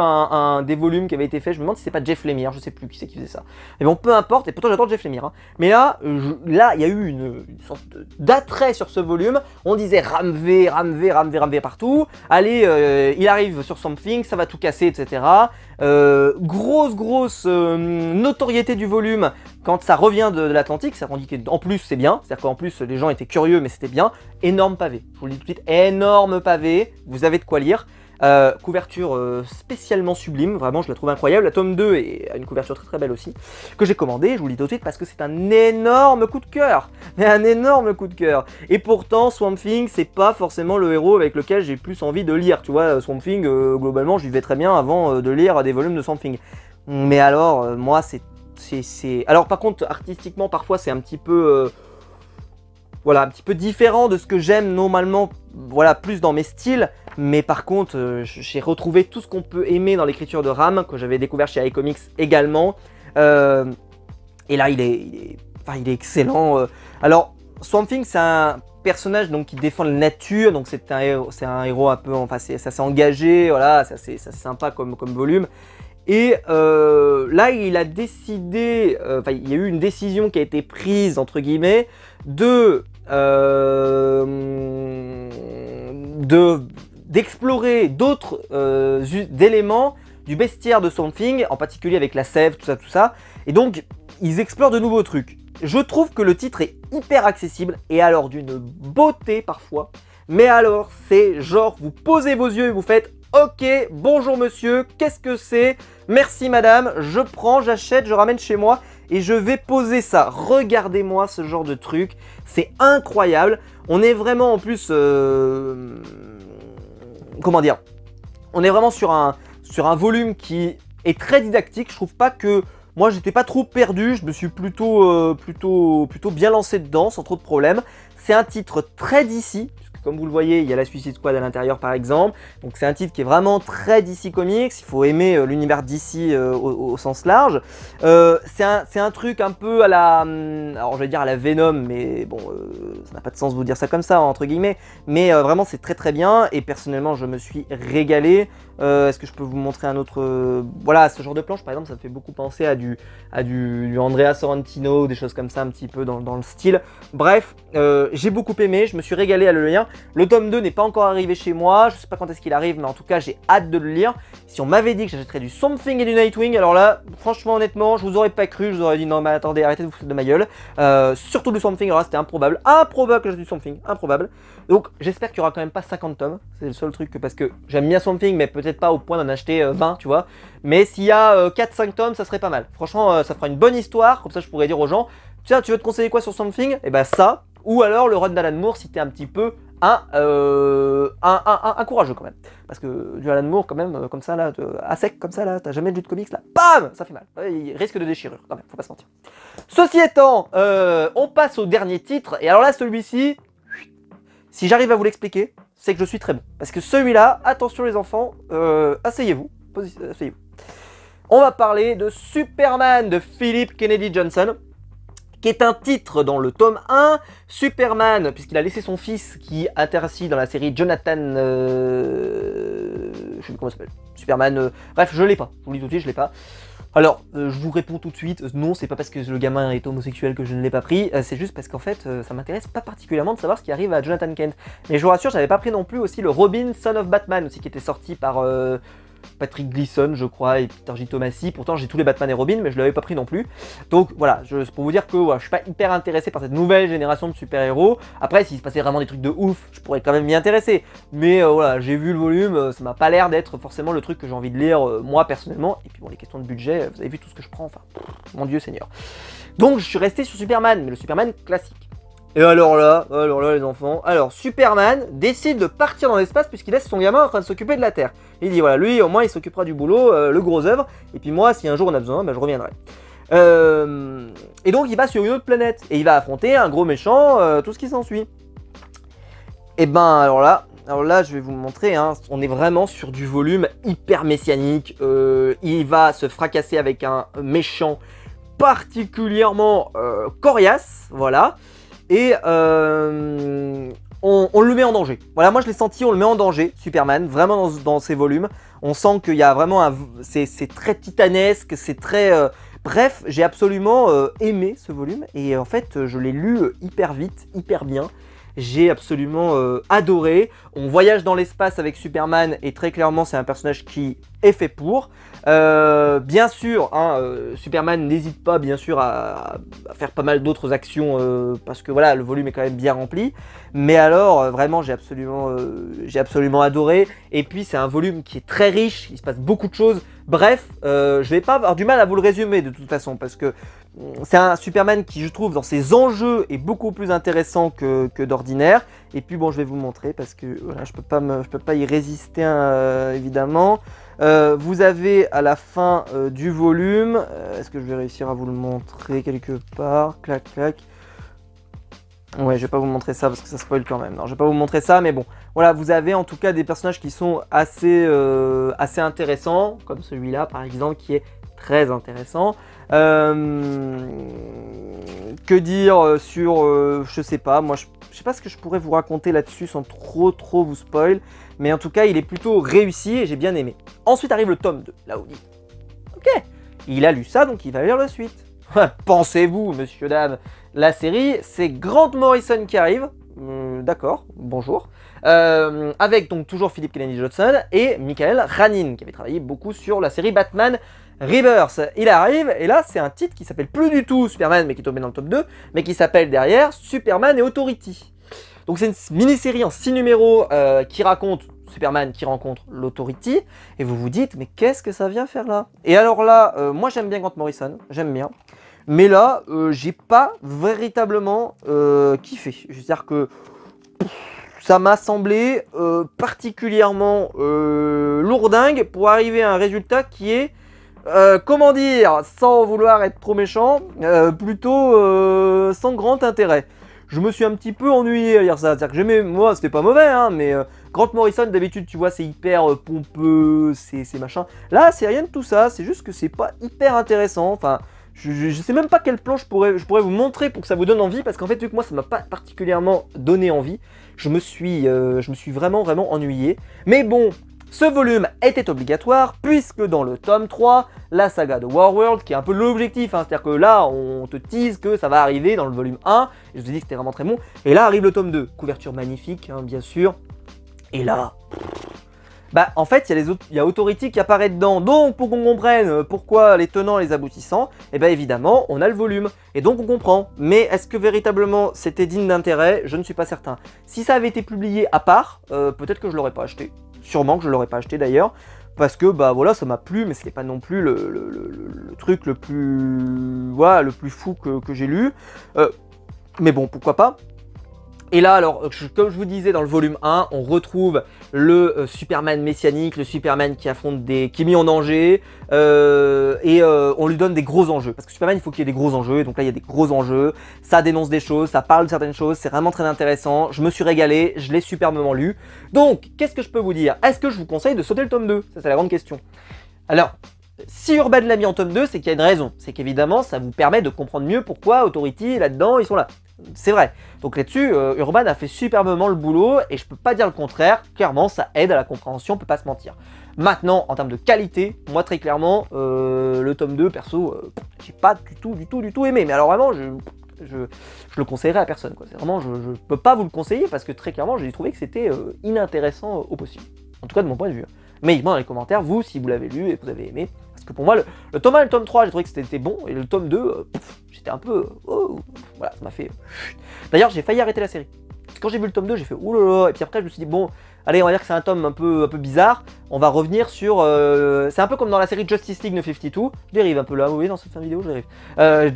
des volumes qui avaient été faits, je me demande si c'est pas Jeff Lemire, je sais plus qui c'est qui faisait ça. Mais bon, peu importe, et pourtant j'adore Jeff Lemire, hein. Mais là, il y a eu une sorte d'attrait sur ce volume, on disait Ram V partout, allez, il arrive sur Swamp Thing, ça va tout casser, etc. Grosse notoriété du volume quand ça revient de l'Atlantique, ça on dit qu'en plus c'est bien, c'est-à-dire qu'en plus les gens étaient curieux mais c'était bien. Énorme pavé, je vous le dis tout de suite, énorme pavé, vous avez de quoi lire. Couverture spécialement sublime, vraiment je la trouve incroyable. La tome 2 a une couverture très très belle aussi, que j'ai commandée, je vous le dis tout de suite parce que c'est un énorme coup de cœur, mais un énorme coup de cœur. Et pourtant Swamp Thing c'est pas forcément le héros avec lequel j'ai plus envie de lire, tu vois. Swamp Thing globalement je vivais très bien avant de lire des volumes de Swamp Thing. Mais alors moi c'est... Alors par contre artistiquement parfois c'est un petit peu... voilà, un petit peu différent de ce que j'aime normalement, voilà, plus dans mes styles. Mais par contre, j'ai retrouvé tout ce qu'on peut aimer dans l'écriture de Ram, que j'avais découvert chez iComics également. Et là, il est excellent. Alors, Swamp Thing, c'est un personnage donc, qui défend la nature, donc c'est un héros un peu, enfin, c'est assez engagé, voilà, c'est assez sympa comme volume. Et là, il a décidé, enfin, il y a eu une décision qui a été prise, entre guillemets, d'explorer d'autres éléments du bestiaire de Swamp Thing, en particulier avec la sève, tout ça. Et donc, ils explorent de nouveaux trucs. Je trouve que le titre est hyper accessible et alors d'une beauté parfois. Mais alors, c'est genre, vous posez vos yeux et vous faites « Ok, bonjour monsieur, qu'est-ce que c'est? Merci madame, je prends, j'achète, je ramène chez moi et je vais poser ça. » Regardez-moi ce genre de truc, c'est incroyable. On est vraiment en plus... comment dire? On est vraiment sur un volume qui est très didactique. Je trouve pas que... Moi, j'étais pas trop perdu, je me suis plutôt bien lancé dedans, sans trop de problèmes. C'est un titre très DC, puisque comme vous le voyez, il y a la Suicide Squad à l'intérieur par exemple. Donc c'est un titre qui est vraiment très DC Comics, il faut aimer l'univers DC au sens large. C'est un truc un peu à la... alors je vais dire à la Venom, mais bon, ça n'a pas de sens de vous dire ça comme ça, entre guillemets. Mais vraiment c'est très très bien, et personnellement je me suis régalé. Est-ce que je peux vous montrer un autre... Voilà, ce genre de planche par exemple, ça me fait beaucoup penser à du Andrea Sorrentino, des choses comme ça un petit peu dans le style. Bref, j'ai beaucoup aimé, je me suis régalé à le lire. Le tome 2 n'est pas encore arrivé chez moi, je sais pas quand est-ce qu'il arrive, mais en tout cas j'ai hâte de le lire. Si on m'avait dit que j'achèterais du Swamp Thing et du Nightwing, alors là, franchement honnêtement, je vous aurais pas cru, je vous aurais dit non mais attendez, arrêtez de vous foutre de ma gueule. Surtout du Swamp Thing, alors là c'était improbable que j'achète du Swamp Thing, improbable. Donc j'espère qu'il y aura quand même pas 50 tomes, c'est le seul truc, parce que j'aime bien Swamp Thing, mais peut-être pas au point d'en acheter 20, tu vois. Mais s'il y a 4-5 tomes, ça serait pas mal. Franchement, ça fera une bonne histoire, comme ça je pourrais dire aux gens, tiens, tu veux te conseiller quoi sur Swamp Thing? Et bah ça, ou alors le run d'Alan Moore si t'es un petit peu un courageux quand même. Parce que du Alan Moore quand même, comme ça là, à sec comme ça là, t'as jamais lu de comics là, bam, ça fait mal. Il risque de déchirure quand même, faut pas se mentir. Ceci étant, on passe au dernier titre, et alors là celui-ci, si j'arrive à vous l'expliquer, c'est que je suis très bon. Parce que celui-là, attention les enfants, asseyez-vous, asseyez-vous. On va parler de Superman de Philip Kennedy Johnson, qui est un titre dans le tome 1. Superman, puisqu'il a laissé son fils qui interagit dans la série Jonathan... je sais plus comment ça s'appelle. Superman... bref, je l'ai pas. Je vous le dis tout de suite, je l'ai pas. Alors, je vous réponds tout de suite, non, c'est pas parce que le gamin est homosexuel que je ne l'ai pas pris, c'est juste parce qu'en fait, ça m'intéresse pas particulièrement de savoir ce qui arrive à Jonathan Kent. Mais je vous rassure, j'avais pas pris non plus aussi le Robin Son of Batman, aussi qui était sorti par Patrick Gleason, je crois, et Peter J. Tomasi. Pourtant, j'ai tous les Batman et Robin, mais je l'avais pas pris non plus. Donc voilà, c'est pour vous dire que voilà, je suis pas hyper intéressé par cette nouvelle génération de super-héros. Après, s'il se passait vraiment des trucs de ouf, je pourrais quand même m'y intéresser. Mais voilà, j'ai vu le volume, ça m'a pas l'air d'être forcément le truc que j'ai envie de lire moi personnellement. Et puis bon, les questions de budget, vous avez vu tout ce que je prends, enfin, mon Dieu Seigneur. Donc je suis resté sur Superman, mais le Superman classique. Et alors là les enfants, alors Superman décide de partir dans l'espace puisqu'il laisse son gamin en train de s'occuper de la Terre. Il dit voilà, lui au moins il s'occupera du boulot, le gros œuvre, et puis moi si un jour on a besoin, ben, je reviendrai. Et donc il va sur une autre planète, et il va affronter un gros méchant, tout ce qui s'ensuit. Et ben alors là je vais vous le montrer, hein, on est vraiment sur du volume hyper messianique, il va se fracasser avec un méchant particulièrement coriace, voilà. Et on le met en danger. Voilà, moi je l'ai senti, on le met en danger, Superman, vraiment dans ses volumes. On sent qu'il y a vraiment un... C'est très titanesque, c'est très... Bref, j'ai absolument aimé ce volume. Et en fait, je l'ai lu hyper vite, hyper bien. J'ai absolument adoré. On voyage dans l'espace avec Superman et très clairement c'est un personnage qui est fait pour. Bien sûr, hein, Superman n'hésite pas bien sûr à faire pas mal d'autres actions parce que voilà, le volume est quand même bien rempli. Mais alors vraiment j'ai absolument adoré. Et puis c'est un volume qui est très riche, il se passe beaucoup de choses. Bref, je vais pas avoir du mal à vous le résumer de toute façon parce que c'est un Superman qui je trouve dans ses enjeux est beaucoup plus intéressant que d'ordinaire. Et puis bon je vais vous le montrer parce que voilà, je peux pas y résister évidemment. Vous avez à la fin du volume, est-ce que je vais réussir à vous le montrer quelque part? Clac clac. Ouais, je vais pas vous montrer ça parce que ça spoil quand même. Non, je vais pas vous montrer ça, mais bon. Voilà, vous avez en tout cas des personnages qui sont assez intéressants, comme celui-là par exemple, qui est très intéressant. Que dire sur, je sais pas, moi je sais pas ce que je pourrais vous raconter là-dessus sans trop vous spoil, mais en tout cas il est plutôt réussi et j'ai bien aimé. Ensuite arrive le tome 2, là où il dit, ok, il a lu ça donc il va lire la suite. Pensez-vous, monsieur, dame, la série, c'est Grant Morrison qui arrive, D'accord, bonjour. Avec donc toujours Philip Kennedy Johnson et Michael Ranin, qui avait travaillé beaucoup sur la série Batman Rebirth. Il arrive, et là c'est un titre qui s'appelle plus du tout Superman, mais qui est tombé dans le top 2, mais qui s'appelle derrière Superman et Authority. Donc c'est une mini-série en 6 numéros qui raconte Superman qui rencontre l'Authority, et vous vous dites, mais qu'est-ce que ça vient faire là? Et alors là, moi j'aime bien Grant Morrison, j'aime bien. Mais là, j'ai pas véritablement kiffé. C'est-à-dire que ça m'a semblé particulièrement lourdingue pour arriver à un résultat qui est, comment dire, sans vouloir être trop méchant, plutôt sans grand intérêt. Je me suis un petit peu ennuyé à lire ça. C'est-à-dire que j'aimais, moi c'était pas mauvais, hein, mais Grant Morrison d'habitude, tu vois, c'est hyper pompeux, c'est machin. Là, c'est rien de tout ça, c'est juste que c'est pas hyper intéressant. Enfin, je sais même pas quel plan je pourrais vous montrer pour que ça vous donne envie, parce qu'en fait, vu que moi, ça m'a pas particulièrement donné envie, je me suis vraiment ennuyé. Mais bon, ce volume était obligatoire, puisque dans le tome 3, la saga de Warworld, qui est un peu l'objectif, hein, c'est-à-dire que là, on te tease que ça va arriver dans le volume 1, et je vous ai dit que c'était vraiment très bon, et là arrive le tome 2, couverture magnifique, hein, bien sûr, et là... Bah en fait il y a Authority qui apparaît dedans, donc pour qu'on comprenne pourquoi les tenants et les aboutissants, et bien évidemment on a le volume, et donc on comprend. Mais est-ce que véritablement c'était digne d'intérêt? Je ne suis pas certain. Si ça avait été publié à part, peut-être que je l'aurais pas acheté, sûrement que je l'aurais pas acheté d'ailleurs, parce que bah voilà ça m'a plu, mais c'était pas non plus le truc le plus, voilà, le plus fou que j'ai lu, mais bon pourquoi pas. Et là, alors, comme je vous disais, dans le volume 1, on retrouve le Superman messianique, le Superman qui affronte qui est mis en danger, et on lui donne des gros enjeux. Parce que Superman, il faut qu'il y ait des gros enjeux, et donc là, il y a des gros enjeux, ça dénonce des choses, ça parle de certaines choses, c'est vraiment très intéressant, je me suis régalé, je l'ai superbement lu. Donc, qu'est-ce que je peux vous dire? Est-ce que je vous conseille de sauter le tome 2? Ça, c'est la grande question. Alors... si Urban l'a mis en tome 2, c'est qu'il y a une raison. C'est qu'évidemment, ça vous permet de comprendre mieux pourquoi Authority, là-dedans, ils sont là. C'est vrai. Donc là-dessus, Urban a fait superbement le boulot, et je peux pas dire le contraire. Clairement, ça aide à la compréhension, on peut pas se mentir. Maintenant, en termes de qualité, moi, très clairement, le tome 2, perso, j'ai pas du tout aimé. Mais alors vraiment, je le conseillerais à personne, quoi. C'est vraiment, je peux pas vous le conseiller, parce que très clairement, j'ai trouvé que c'était inintéressant au possible. En tout cas, de mon point de vue. Mais dites-moi dans les commentaires, vous, si vous l'avez lu et que vous avez aimé. Parce que pour moi, le tome 1 et le tome 3, j'ai trouvé que c'était bon. Et le tome 2, j'étais un peu... oh, voilà, ça m'a fait... D'ailleurs, j'ai failli arrêter la série. Quand j'ai vu le tome 2, j'ai fait oulala. Et puis après, je me suis dit, bon, allez, on va dire que c'est un tome un peu bizarre. On va revenir sur... c'est un peu comme dans la série Justice League 952. Je dérive un peu là, vous voyez, dans cette fin de vidéo, je dérive.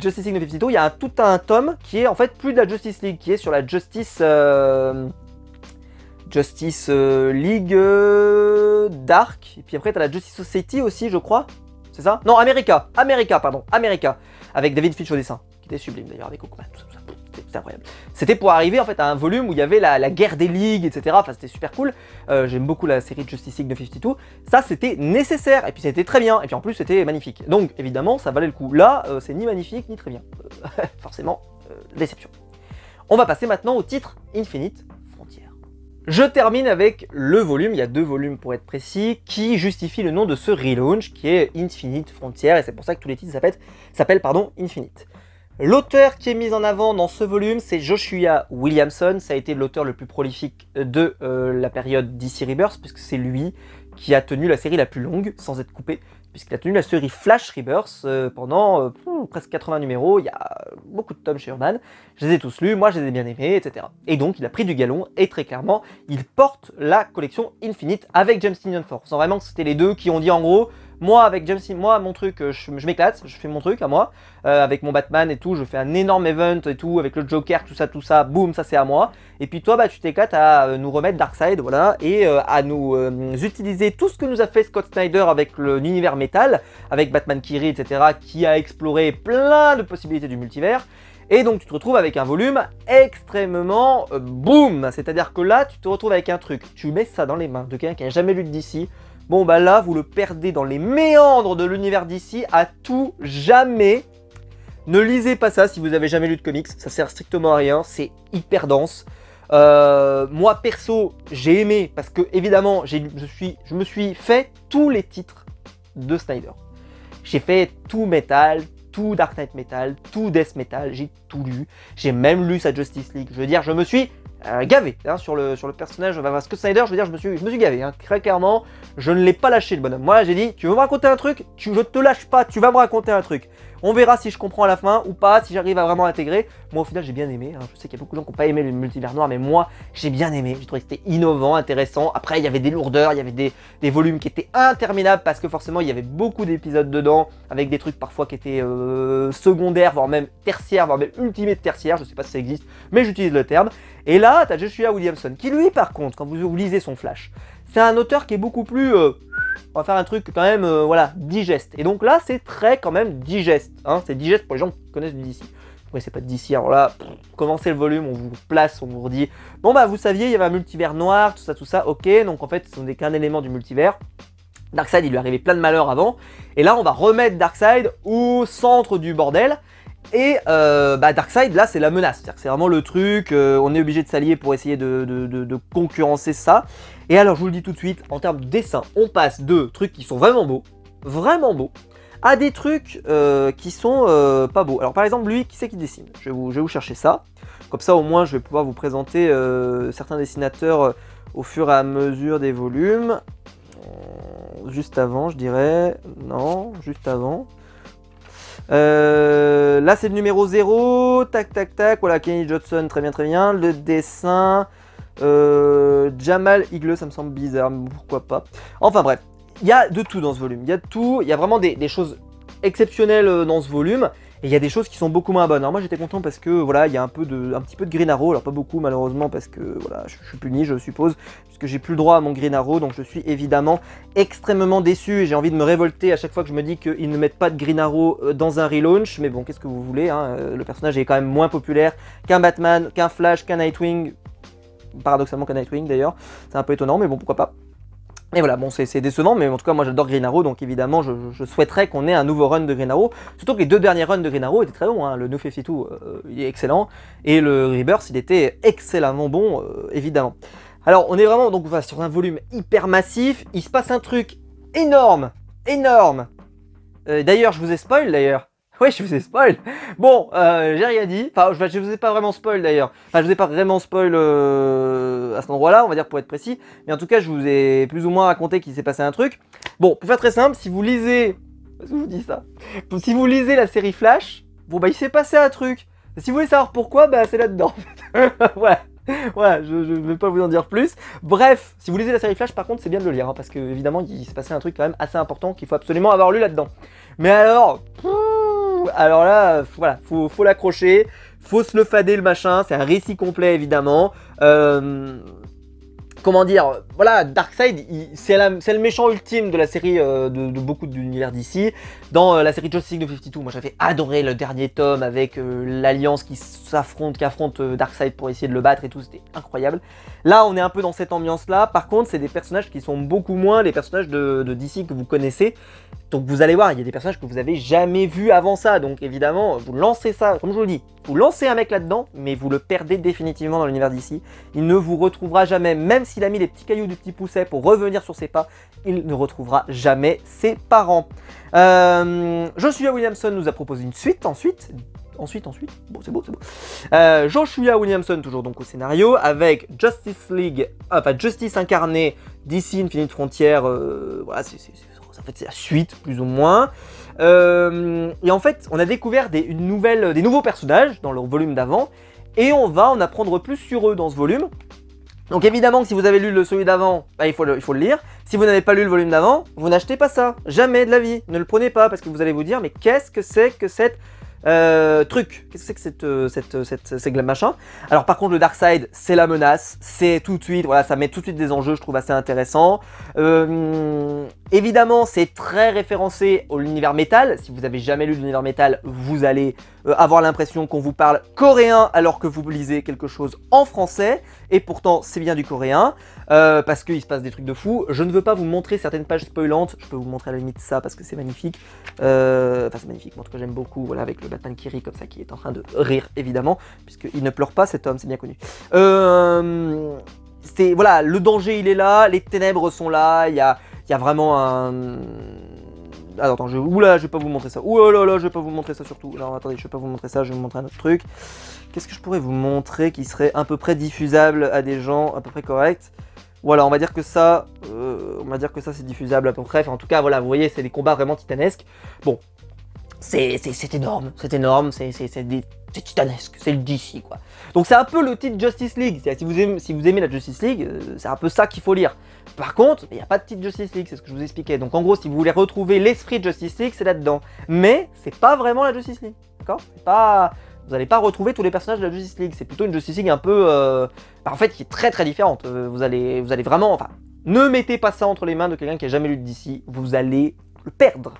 Justice League 952, il y a tout un tome qui est en fait plus de la Justice League, qui est sur la Justice League Dark, et puis après t'as la Justice Society aussi, je crois, c'est ça? Non, America, pardon, America, avec David Finch au dessin, qui était sublime d'ailleurs, avec Aquaman, tout ça, c'était incroyable. C'était pour arriver en fait à un volume où il y avait la guerre des ligues, etc. Enfin, c'était super cool. J'aime beaucoup la série de Justice League 952. Ça, c'était nécessaire, et puis c'était très bien, et puis en plus c'était magnifique. Donc évidemment, ça valait le coup. Là, c'est ni magnifique ni très bien. Forcément, déception. On va passer maintenant au titre Infinite Frontier. Je termine avec le volume, il y a 2 volumes pour être précis, qui justifient le nom de ce relaunch qui est Infinite Frontier, et c'est pour ça que tous les titres s'appellent Infinite. L'auteur qui est mis en avant dans ce volume, c'est Joshua Williamson, ça a été l'auteur le plus prolifique de la période DC Rebirth, puisque c'est lui qui a tenu la série la plus longue, sans être coupé, puisqu'il a tenu la série Flash Rebirth pendant presque 80 numéros, il y a beaucoup de tomes chez Urban, je les ai tous lus, moi je les ai bien aimés, etc. Et donc il a pris du galon, et très clairement, il porte la collection Infinite avec James Tynion Force. Sans vraiment que c'était les deux qui ont dit en gros, moi avec James Tynion, moi mon truc, je m'éclate, je fais mon truc à moi, avec mon Batman et tout, je fais un énorme event et tout, avec le Joker, tout ça, boum, ça c'est à moi. Et puis toi, bah tu t'éclates à nous remettre Darkseid, voilà, et à nous utiliser tout ce que nous a fait Scott Snyder avec l'univers métal, avec Batman Kiri, etc., qui a exploré plein de possibilités du multivers. Et donc tu te retrouves avec un volume extrêmement boom, c'est-à-dire que là, tu te retrouves avec un truc, tu mets ça dans les mains de quelqu'un qui n'a jamais lu de DC, bon bah là, vous le perdez dans les méandres de l'univers DC à tout jamais. Ne lisez pas ça si vous avez jamais lu de comics, ça sert strictement à rien, c'est hyper dense. Moi perso, j'ai aimé parce que évidemment, je me suis fait tous les titres de Snyder. J'ai fait tout Metal, tout Dark Knight Metal, tout Death Metal, j'ai tout lu. J'ai même lu sa Justice League. Je veux dire, je me suis gavé hein, sur le personnage. Scott Snyder, je veux dire, je me suis gavé. Hein, très clairement, je ne l'ai pas lâché le bonhomme. Moi, j'ai dit, tu veux me raconter un truc, je te lâche pas, tu vas me raconter un truc. On verra si je comprends à la fin ou pas, si j'arrive à vraiment intégrer. Moi, au final, j'ai bien aimé. Hein. Je sais qu'il y a beaucoup de gens qui n'ont pas aimé le multivers noir, mais moi, j'ai bien aimé. J'ai trouvé que c'était innovant, intéressant. Après, il y avait des lourdeurs, il y avait des volumes qui étaient interminables parce que forcément, il y avait beaucoup d'épisodes dedans avec des trucs parfois qui étaient secondaires, voire même tertiaires, voire même ultimate tertiaires. Je sais pas si ça existe, mais j'utilise le terme. Et là, tu as Joshua Williamson qui, lui, par contre, quand vous lisez son Flash, c'est un auteur qui est beaucoup plus... on va faire un truc quand même, voilà, digeste. Et donc là, c'est très quand même digeste. Hein, c'est digeste pour les gens qui connaissent du DC. Oui, c'est pas de DC, alors là, commencez le volume, on vous place, on vous redit... Bon bah, vous saviez, il y avait un multivers noir, tout ça, ok. Donc en fait, ce n'est qu'un élément du multivers. Darkseid, il lui arrivait plein de malheurs avant. Et là, on va remettre Darkseid au centre du bordel. Et Darkseid, là, c'est la menace. C'est-à-dire que c'est vraiment le truc, on est obligé de s'allier pour essayer de concurrencer ça. Et alors, je vous le dis tout de suite, en termes de dessin, on passe de trucs qui sont vraiment beaux, à des trucs qui sont pas beaux. Alors, par exemple, lui, qui c'est qui dessine? Je vais vous chercher ça. Comme ça, au moins, je vais pouvoir vous présenter certains dessinateurs au fur et à mesure des volumes. Juste avant, je dirais. Non, juste avant. Là, c'est le numéro 0. Tac, tac, tac. Voilà, Kenny Johnson, très bien. Le dessin. Jamal Igle, ça me semble bizarre, mais pourquoi pas. Enfin bref, il y a de tout dans ce volume. Il y a de tout. Il y a vraiment des choses exceptionnelles dans ce volume. Et il y a des choses qui sont beaucoup moins bonnes. Alors moi j'étais content parce que voilà, il y a un petit peu de Green Arrow. Alors pas beaucoup malheureusement parce que voilà, je suis puni je suppose. Puisque j'ai plus le droit à mon Green Arrow. Donc je suis évidemment extrêmement déçu. Et j'ai envie de me révolter à chaque fois que je me dis qu'ils ne mettent pas de Green Arrow dans un relaunch. Mais bon, qu'est-ce que vous voulez hein, le personnage est quand même moins populaire qu'un Batman, qu'un Flash, qu'un Nightwing. Paradoxalement qu'un Nightwing d'ailleurs. C'est un peu étonnant mais bon pourquoi pas. Et voilà, bon c'est décevant, mais en tout cas moi j'adore Green Arrow, donc évidemment je souhaiterais qu'on ait un nouveau run de Green Arrow. Surtout que les deux derniers runs de Green Arrow étaient très bons, hein. Le New 52 il est excellent, et le Rebirth il était excellemment bon, évidemment. Alors on est vraiment donc voilà, sur un volume hyper massif, il se passe un truc énorme. D'ailleurs je vous ai spoil d'ailleurs. Oui, je vous ai spoil. Bon, j'ai rien dit. Enfin, je vous ai pas vraiment spoil d'ailleurs. Enfin, je vous ai pas vraiment spoil à cet endroit-là, on va dire pour être précis. Mais en tout cas, je vous ai plus ou moins raconté qu'il s'est passé un truc. Bon, pour faire très simple, si vous lisez... Parce que je vous dis ça. Si vous lisez la série Flash, bon bah il s'est passé un truc. Et si vous voulez savoir pourquoi, bah c'est là-dedans. Voilà. Voilà, je ne vais pas vous en dire plus. Bref, si vous lisez la série Flash, par contre, c'est bien de le lire. Hein, parce que évidemment, il s'est passé un truc quand même assez important qu'il faut absolument avoir lu là-dedans. Mais alors... Alors là, voilà, faut l'accrocher, faut se le fader le machin, c'est un récit complet évidemment. Comment dire, voilà, Darkseid, c'est le méchant ultime de la série de beaucoup d'univers d'ici. Dans la série Justice League 52, moi j'avais adoré le dernier tome avec l'alliance qui affronte Darkseid pour essayer de le battre et tout, c'était incroyable. Là, on est un peu dans cette ambiance-là. Par contre, c'est des personnages qui sont beaucoup moins les personnages de DC que vous connaissez. Donc vous allez voir, il y a des personnages que vous avez jamais vus avant ça. Donc évidemment, vous lancez ça, comme je vous le dis, vous lancez un mec là-dedans, mais vous le perdez définitivement dans l'univers d'ici. Il ne vous retrouvera jamais, même s'il a mis les petits cailloux du petit pousset pour revenir sur ses pas, il ne retrouvera jamais ses parents. Joshua Williamson nous a proposé une suite ensuite. Bon c'est beau. Joshua Williamson toujours donc au scénario avec Justice League, enfin Justice incarnée DC Infinite Frontier, voilà en fait c'est la suite plus ou moins. Et en fait on a découvert des nouveaux personnages dans leur volume d'avant et on va en apprendre plus sur eux dans ce volume. Donc évidemment que si vous avez lu celui d'avant, bah, il faut le lire. Si vous n'avez pas lu le volume d'avant, vous n'achetez pas ça. Jamais de la vie. Ne le prenez pas parce que vous allez vous dire mais qu'est-ce que c'est que cette truc, qu'est-ce que c'est que cette machin. Alors par contre le Darkseid c'est la menace, c'est tout de suite, voilà ça met tout de suite des enjeux je trouve assez intéressants. Évidemment c'est très référencé à l'univers métal, si vous avez jamais lu l'univers métal vous allez avoir l'impression qu'on vous parle coréen alors que vous lisez quelque chose en français et pourtant c'est bien du coréen parce qu'il se passe des trucs de fou. Je ne veux pas vous montrer certaines pages spoilantes, je peux vous montrer à la limite ça parce que c'est magnifique, enfin c'est magnifique, en tout cas j'aime beaucoup, voilà avec le Batman qui rit comme ça, qui est en train de rire évidemment, puisqu'il ne pleure pas cet homme, c'est bien connu. Voilà, le danger il est là, les ténèbres sont là, il y a vraiment attends, oula, je vais pas vous montrer ça. Ouh là là, je vais pas vous montrer ça surtout. Non, attendez, je vais pas vous montrer ça, je vais vous montrer un autre truc. Qu'est-ce que je pourrais vous montrer qui serait à peu près diffusable à des gens à peu près corrects? Voilà, on va dire que ça, c'est diffusable à peu près. Enfin, en tout cas, voilà, vous voyez, c'est des combats vraiment titanesques. Bon, c'est énorme, c'est titanesque, c'est le DC, quoi. Donc c'est un peu le titre Justice League. Si vous aimez la Justice League, c'est un peu ça qu'il faut lire. Par contre, il n'y a pas de titre Justice League, c'est ce que je vous expliquais. Donc en gros, si vous voulez retrouver l'esprit de Justice League, c'est là-dedans. Mais c'est pas vraiment la Justice League, d'accord? Vous n'allez pas retrouver tous les personnages de la Justice League. C'est plutôt une Justice League un peu, en fait, qui est très très différente. Vous allez vraiment, enfin, ne mettez pas ça entre les mains de quelqu'un qui a jamais lu de DC. Vous allez le perdre.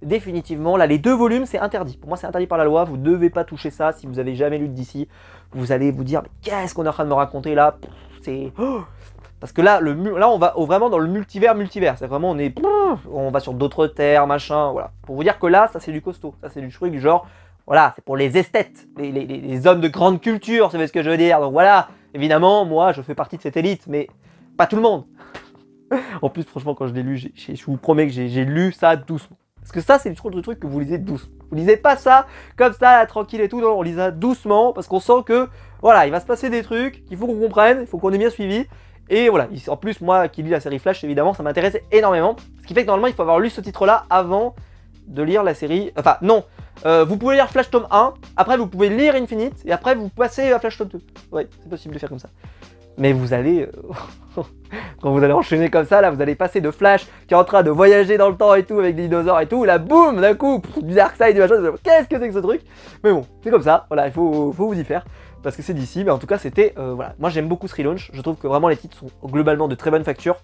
Définitivement, là, les 2 volumes, c'est interdit. Pour moi, c'est interdit par la loi. Vous ne devez pas toucher ça si vous avez jamais lu de DC. Vous allez vous dire, mais qu'est-ce qu'on est en train de me raconter là? C'est... Parce que là, on va vraiment dans le multivers. C'est vraiment, on va sur d'autres terres, machin, voilà. Pour vous dire que là, ça c'est du costaud. Ça c'est du truc du genre, voilà, c'est pour les esthètes, les hommes de grande culture, c'est ce que je veux dire. Donc voilà, évidemment, moi, je fais partie de cette élite, mais pas tout le monde. En plus, franchement, quand je l'ai lu, je vous promets que j'ai lu ça doucement. Parce que ça, c'est le truc que vous lisez doucement. Vous lisez pas ça comme ça, là, tranquille et tout. Non, on lit ça doucement parce qu'on sent que, voilà, il va se passer des trucs qu'il faut qu'on comprenne, il faut qu'on ait bien suivi. Et voilà, en plus, moi qui lis la série Flash, évidemment, ça m'intéresse énormément. Ce qui fait que normalement, il faut avoir lu ce titre-là avant de lire la série. Enfin, non, vous pouvez lire Flash tome 1, après vous pouvez lire Infinite, et après vous passez à Flash tome 2. Ouais, c'est possible de faire comme ça. Mais vous allez, quand vous allez enchaîner comme ça, là, vous allez passer de Flash qui est en train de voyager dans le temps et tout, avec des dinosaures et tout, là, boum, d'un coup, du Darkseid, du machin, qu'est-ce que c'est que ce truc? Mais bon, c'est comme ça, voilà, il faut vous y faire, parce que c'est d'ici, mais en tout cas, c'était, voilà, moi j'aime beaucoup ce relaunch, je trouve que vraiment les titres sont globalement de très bonne facture.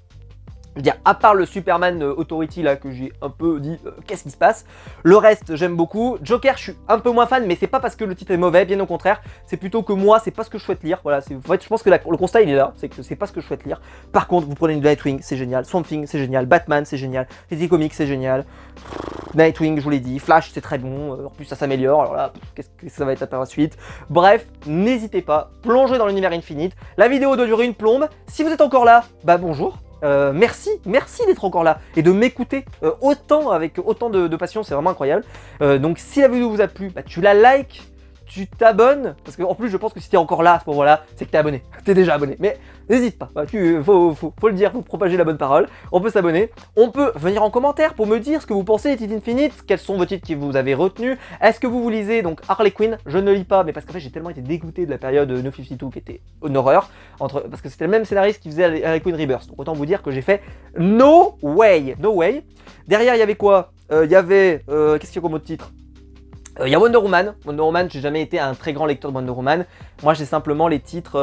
Je veux dire, à part le Superman Authority là que j'ai un peu dit qu'est-ce qui se passe, le reste j'aime beaucoup. Joker je suis un peu moins fan, mais c'est pas parce que le titre est mauvais, bien au contraire, c'est plutôt que moi c'est pas ce que je souhaite lire. Voilà, en fait je pense que le constat il est là, c'est que c'est pas ce que je souhaite lire. Par contre vous prenez Nightwing, c'est génial, Swamp Thing c'est génial, Batman c'est génial, DC Comics c'est génial, Nightwing je vous l'ai dit, Flash c'est très bon, en plus ça s'améliore, alors là qu'est-ce que ça va être par la suite. Bref, n'hésitez pas, plongez dans l'univers Infinite, la vidéo doit durer une plombe, si vous êtes encore là, bah bonjour. Merci d'être encore là et de m'écouter avec autant de passion, c'est vraiment incroyable. Donc si la vidéo vous a plu, bah, tu la likes, tu t'abonnes, parce qu'en plus je pense que si t'es encore là à ce moment-là, c'est que t'es abonné, t'es déjà abonné, mais n'hésite pas, bah, faut le dire, faut propager la bonne parole, on peut s'abonner, on peut venir en commentaire pour me dire ce que vous pensez des titres Infinite, quels sont vos titres que vous avez retenus, est-ce que vous lisez donc Harley Quinn, je ne lis pas, mais parce qu'en fait j'ai tellement été dégoûté de la période New 52 qui était une horreur, parce que c'était le même scénariste qui faisait Harley Quinn Rebirth, donc autant vous dire que j'ai fait no way. Derrière il y avait quoi? Il y avait, qu'est-ce qu'il y a comme autre titre? Il y a Wonder Woman. Wonder Woman, j'ai jamais été un très grand lecteur de Wonder Woman. Moi, j'ai simplement les titres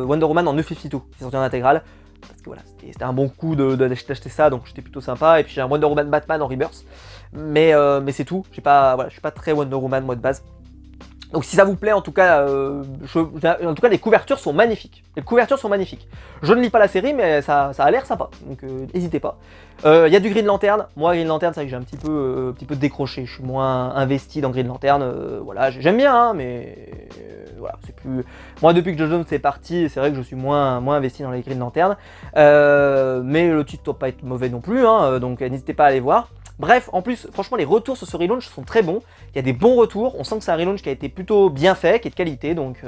Wonder Woman en 952, qui est sorti en intégrale. Parce que voilà, c'était un bon coup d'acheter ça, donc j'étais plutôt sympa. Et puis j'ai un Wonder Woman Batman en Rebirth. Mais c'est tout. Voilà, je suis pas très Wonder Woman, moi, de base. Donc si ça vous plaît, en tout cas, les couvertures sont magnifiques. Les couvertures sont magnifiques. Je ne lis pas la série, mais ça a l'air sympa. Donc n'hésitez pas. Il y a du Green Lantern. Moi, Green Lantern, c'est vrai que j'ai un petit peu décroché. Je suis moins investi dans Green Lantern. Voilà, j'aime bien, hein, mais voilà, c'est plus. Moi, depuis que Joe Jones est parti, c'est vrai que je suis moins investi dans les Green Lantern. Mais le titre doit pas être mauvais non plus, hein, donc n'hésitez pas à aller voir. Bref, en plus, franchement, les retours sur ce relaunch sont très bons. Il y a des bons retours. On sent que c'est un relaunch qui a été plutôt bien fait, qui est de qualité. Donc,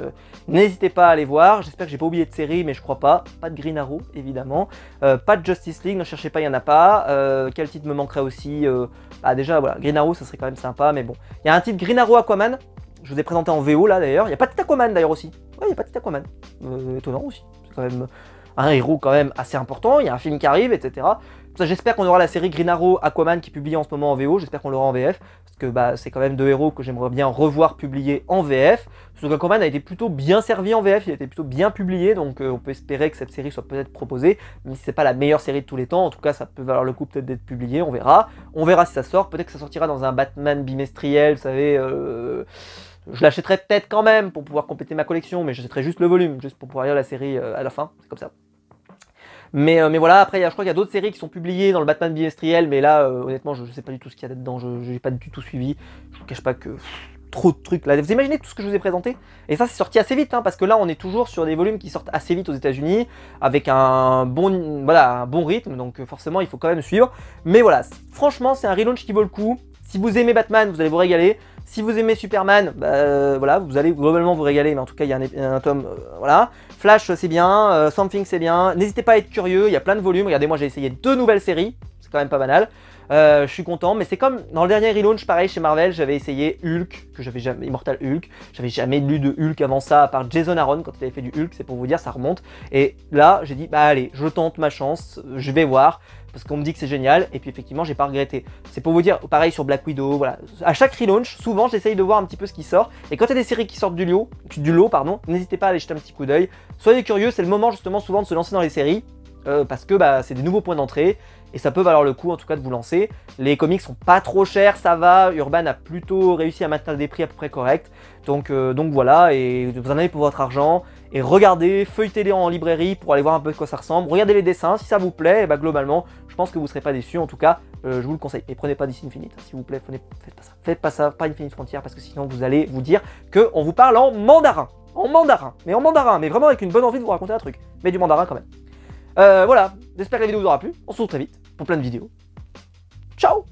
n'hésitez pas à aller voir. J'espère que j'ai pas oublié de série, mais je crois pas. Pas de Green Arrow, évidemment. Pas de Justice League. Ne cherchez pas, il y en a pas. Quel titre me manquerait aussi? Déjà, voilà, Green Arrow, ça serait quand même sympa, mais bon. Il y a un titre Green Arrow Aquaman. Je vous ai présenté en VO là d'ailleurs. Il n'y a pas de titre Aquaman d'ailleurs aussi. Ouais, il n'y a pas de titre Aquaman. Étonnant aussi. C'est quand même un héros quand même assez important. Il y a un film qui arrive, etc. J'espère qu'on aura la série Green Arrow Aquaman qui est publiée en ce moment en VO, j'espère qu'on l'aura en VF, parce que c'est quand même 2 héros que j'aimerais bien revoir publiés en VF. Surtout qu'Aquaman a été plutôt bien servi en VF, il a été plutôt bien publié, donc on peut espérer que cette série soit peut-être proposée, même si c'est pas la meilleure série de tous les temps, en tout cas ça peut valoir le coup peut-être d'être publié, on verra. On verra si ça sort, peut-être que ça sortira dans un Batman bimestriel, vous savez... Je l'achèterai peut-être quand même pour pouvoir compléter ma collection, mais j'achèterai juste le volume, juste pour pouvoir lire la série à la fin, c'est comme ça. Mais voilà, après je crois qu'il y a d'autres séries qui sont publiées dans le Batman bimestriel, mais là honnêtement je sais pas du tout ce qu'il y a là-dedans, je n'ai pas du tout suivi. Je vous cache pas que trop de trucs là. Vous imaginez tout ce que je vous ai présenté? Et ça c'est sorti assez vite, hein, parce que là on est toujours sur des volumes qui sortent assez vite aux États-Unis avec un bon, voilà, un bon rythme, donc forcément il faut quand même suivre. Mais voilà, franchement c'est un relaunch qui vaut le coup. Si vous aimez Batman, vous allez vous régaler. Si vous aimez Superman, voilà, vous allez globalement vous régaler, mais en tout cas il y a un tome, voilà. Flash c'est bien, Something c'est bien. N'hésitez pas à être curieux, il y a plein de volumes. Regardez, moi j'ai essayé 2 nouvelles séries, c'est quand même pas banal. Je suis content, mais c'est comme dans le dernier relaunch, pareil chez Marvel, j'avais essayé Hulk, que j'avais jamais, Immortal Hulk, j'avais jamais lu de Hulk avant ça, à part Jason Aaron quand il avait fait du Hulk, c'est pour vous dire, ça remonte. Et là, j'ai dit, bah allez, je tente ma chance, je vais voir, parce qu'on me dit que c'est génial, et puis effectivement, j'ai pas regretté. C'est pour vous dire, pareil sur Black Widow, voilà. À chaque relaunch, souvent, j'essaye de voir un petit peu ce qui sort, et quand il y a des séries qui sortent du lot, n'hésitez pas à aller jeter un petit coup d'œil. Soyez curieux, c'est le moment justement souvent de se lancer dans les séries. Parce que bah, c'est des nouveaux points d'entrée et ça peut valoir le coup en tout cas de vous lancer. Les comics sont pas trop chers, ça va. Urban a plutôt réussi à maintenir des prix à peu près corrects. Donc voilà, et vous en avez pour votre argent. Et regardez, feuilletez-les en librairie pour aller voir un peu de quoi ça ressemble. Regardez les dessins, si ça vous plaît, et bah, globalement, je pense que vous ne serez pas déçus. En tout cas, je vous le conseille. Et prenez pas DC Infinite, s'il vous plaît, faites pas ça. Faites pas ça, pas Infinite Frontier, parce que sinon vous allez vous dire qu'on vous parle en mandarin. En mandarin, mais vraiment avec une bonne envie de vous raconter un truc. Mais du mandarin quand même. Voilà, j'espère que la vidéo vous aura plu. On se retrouve très vite pour plein de vidéos. Ciao!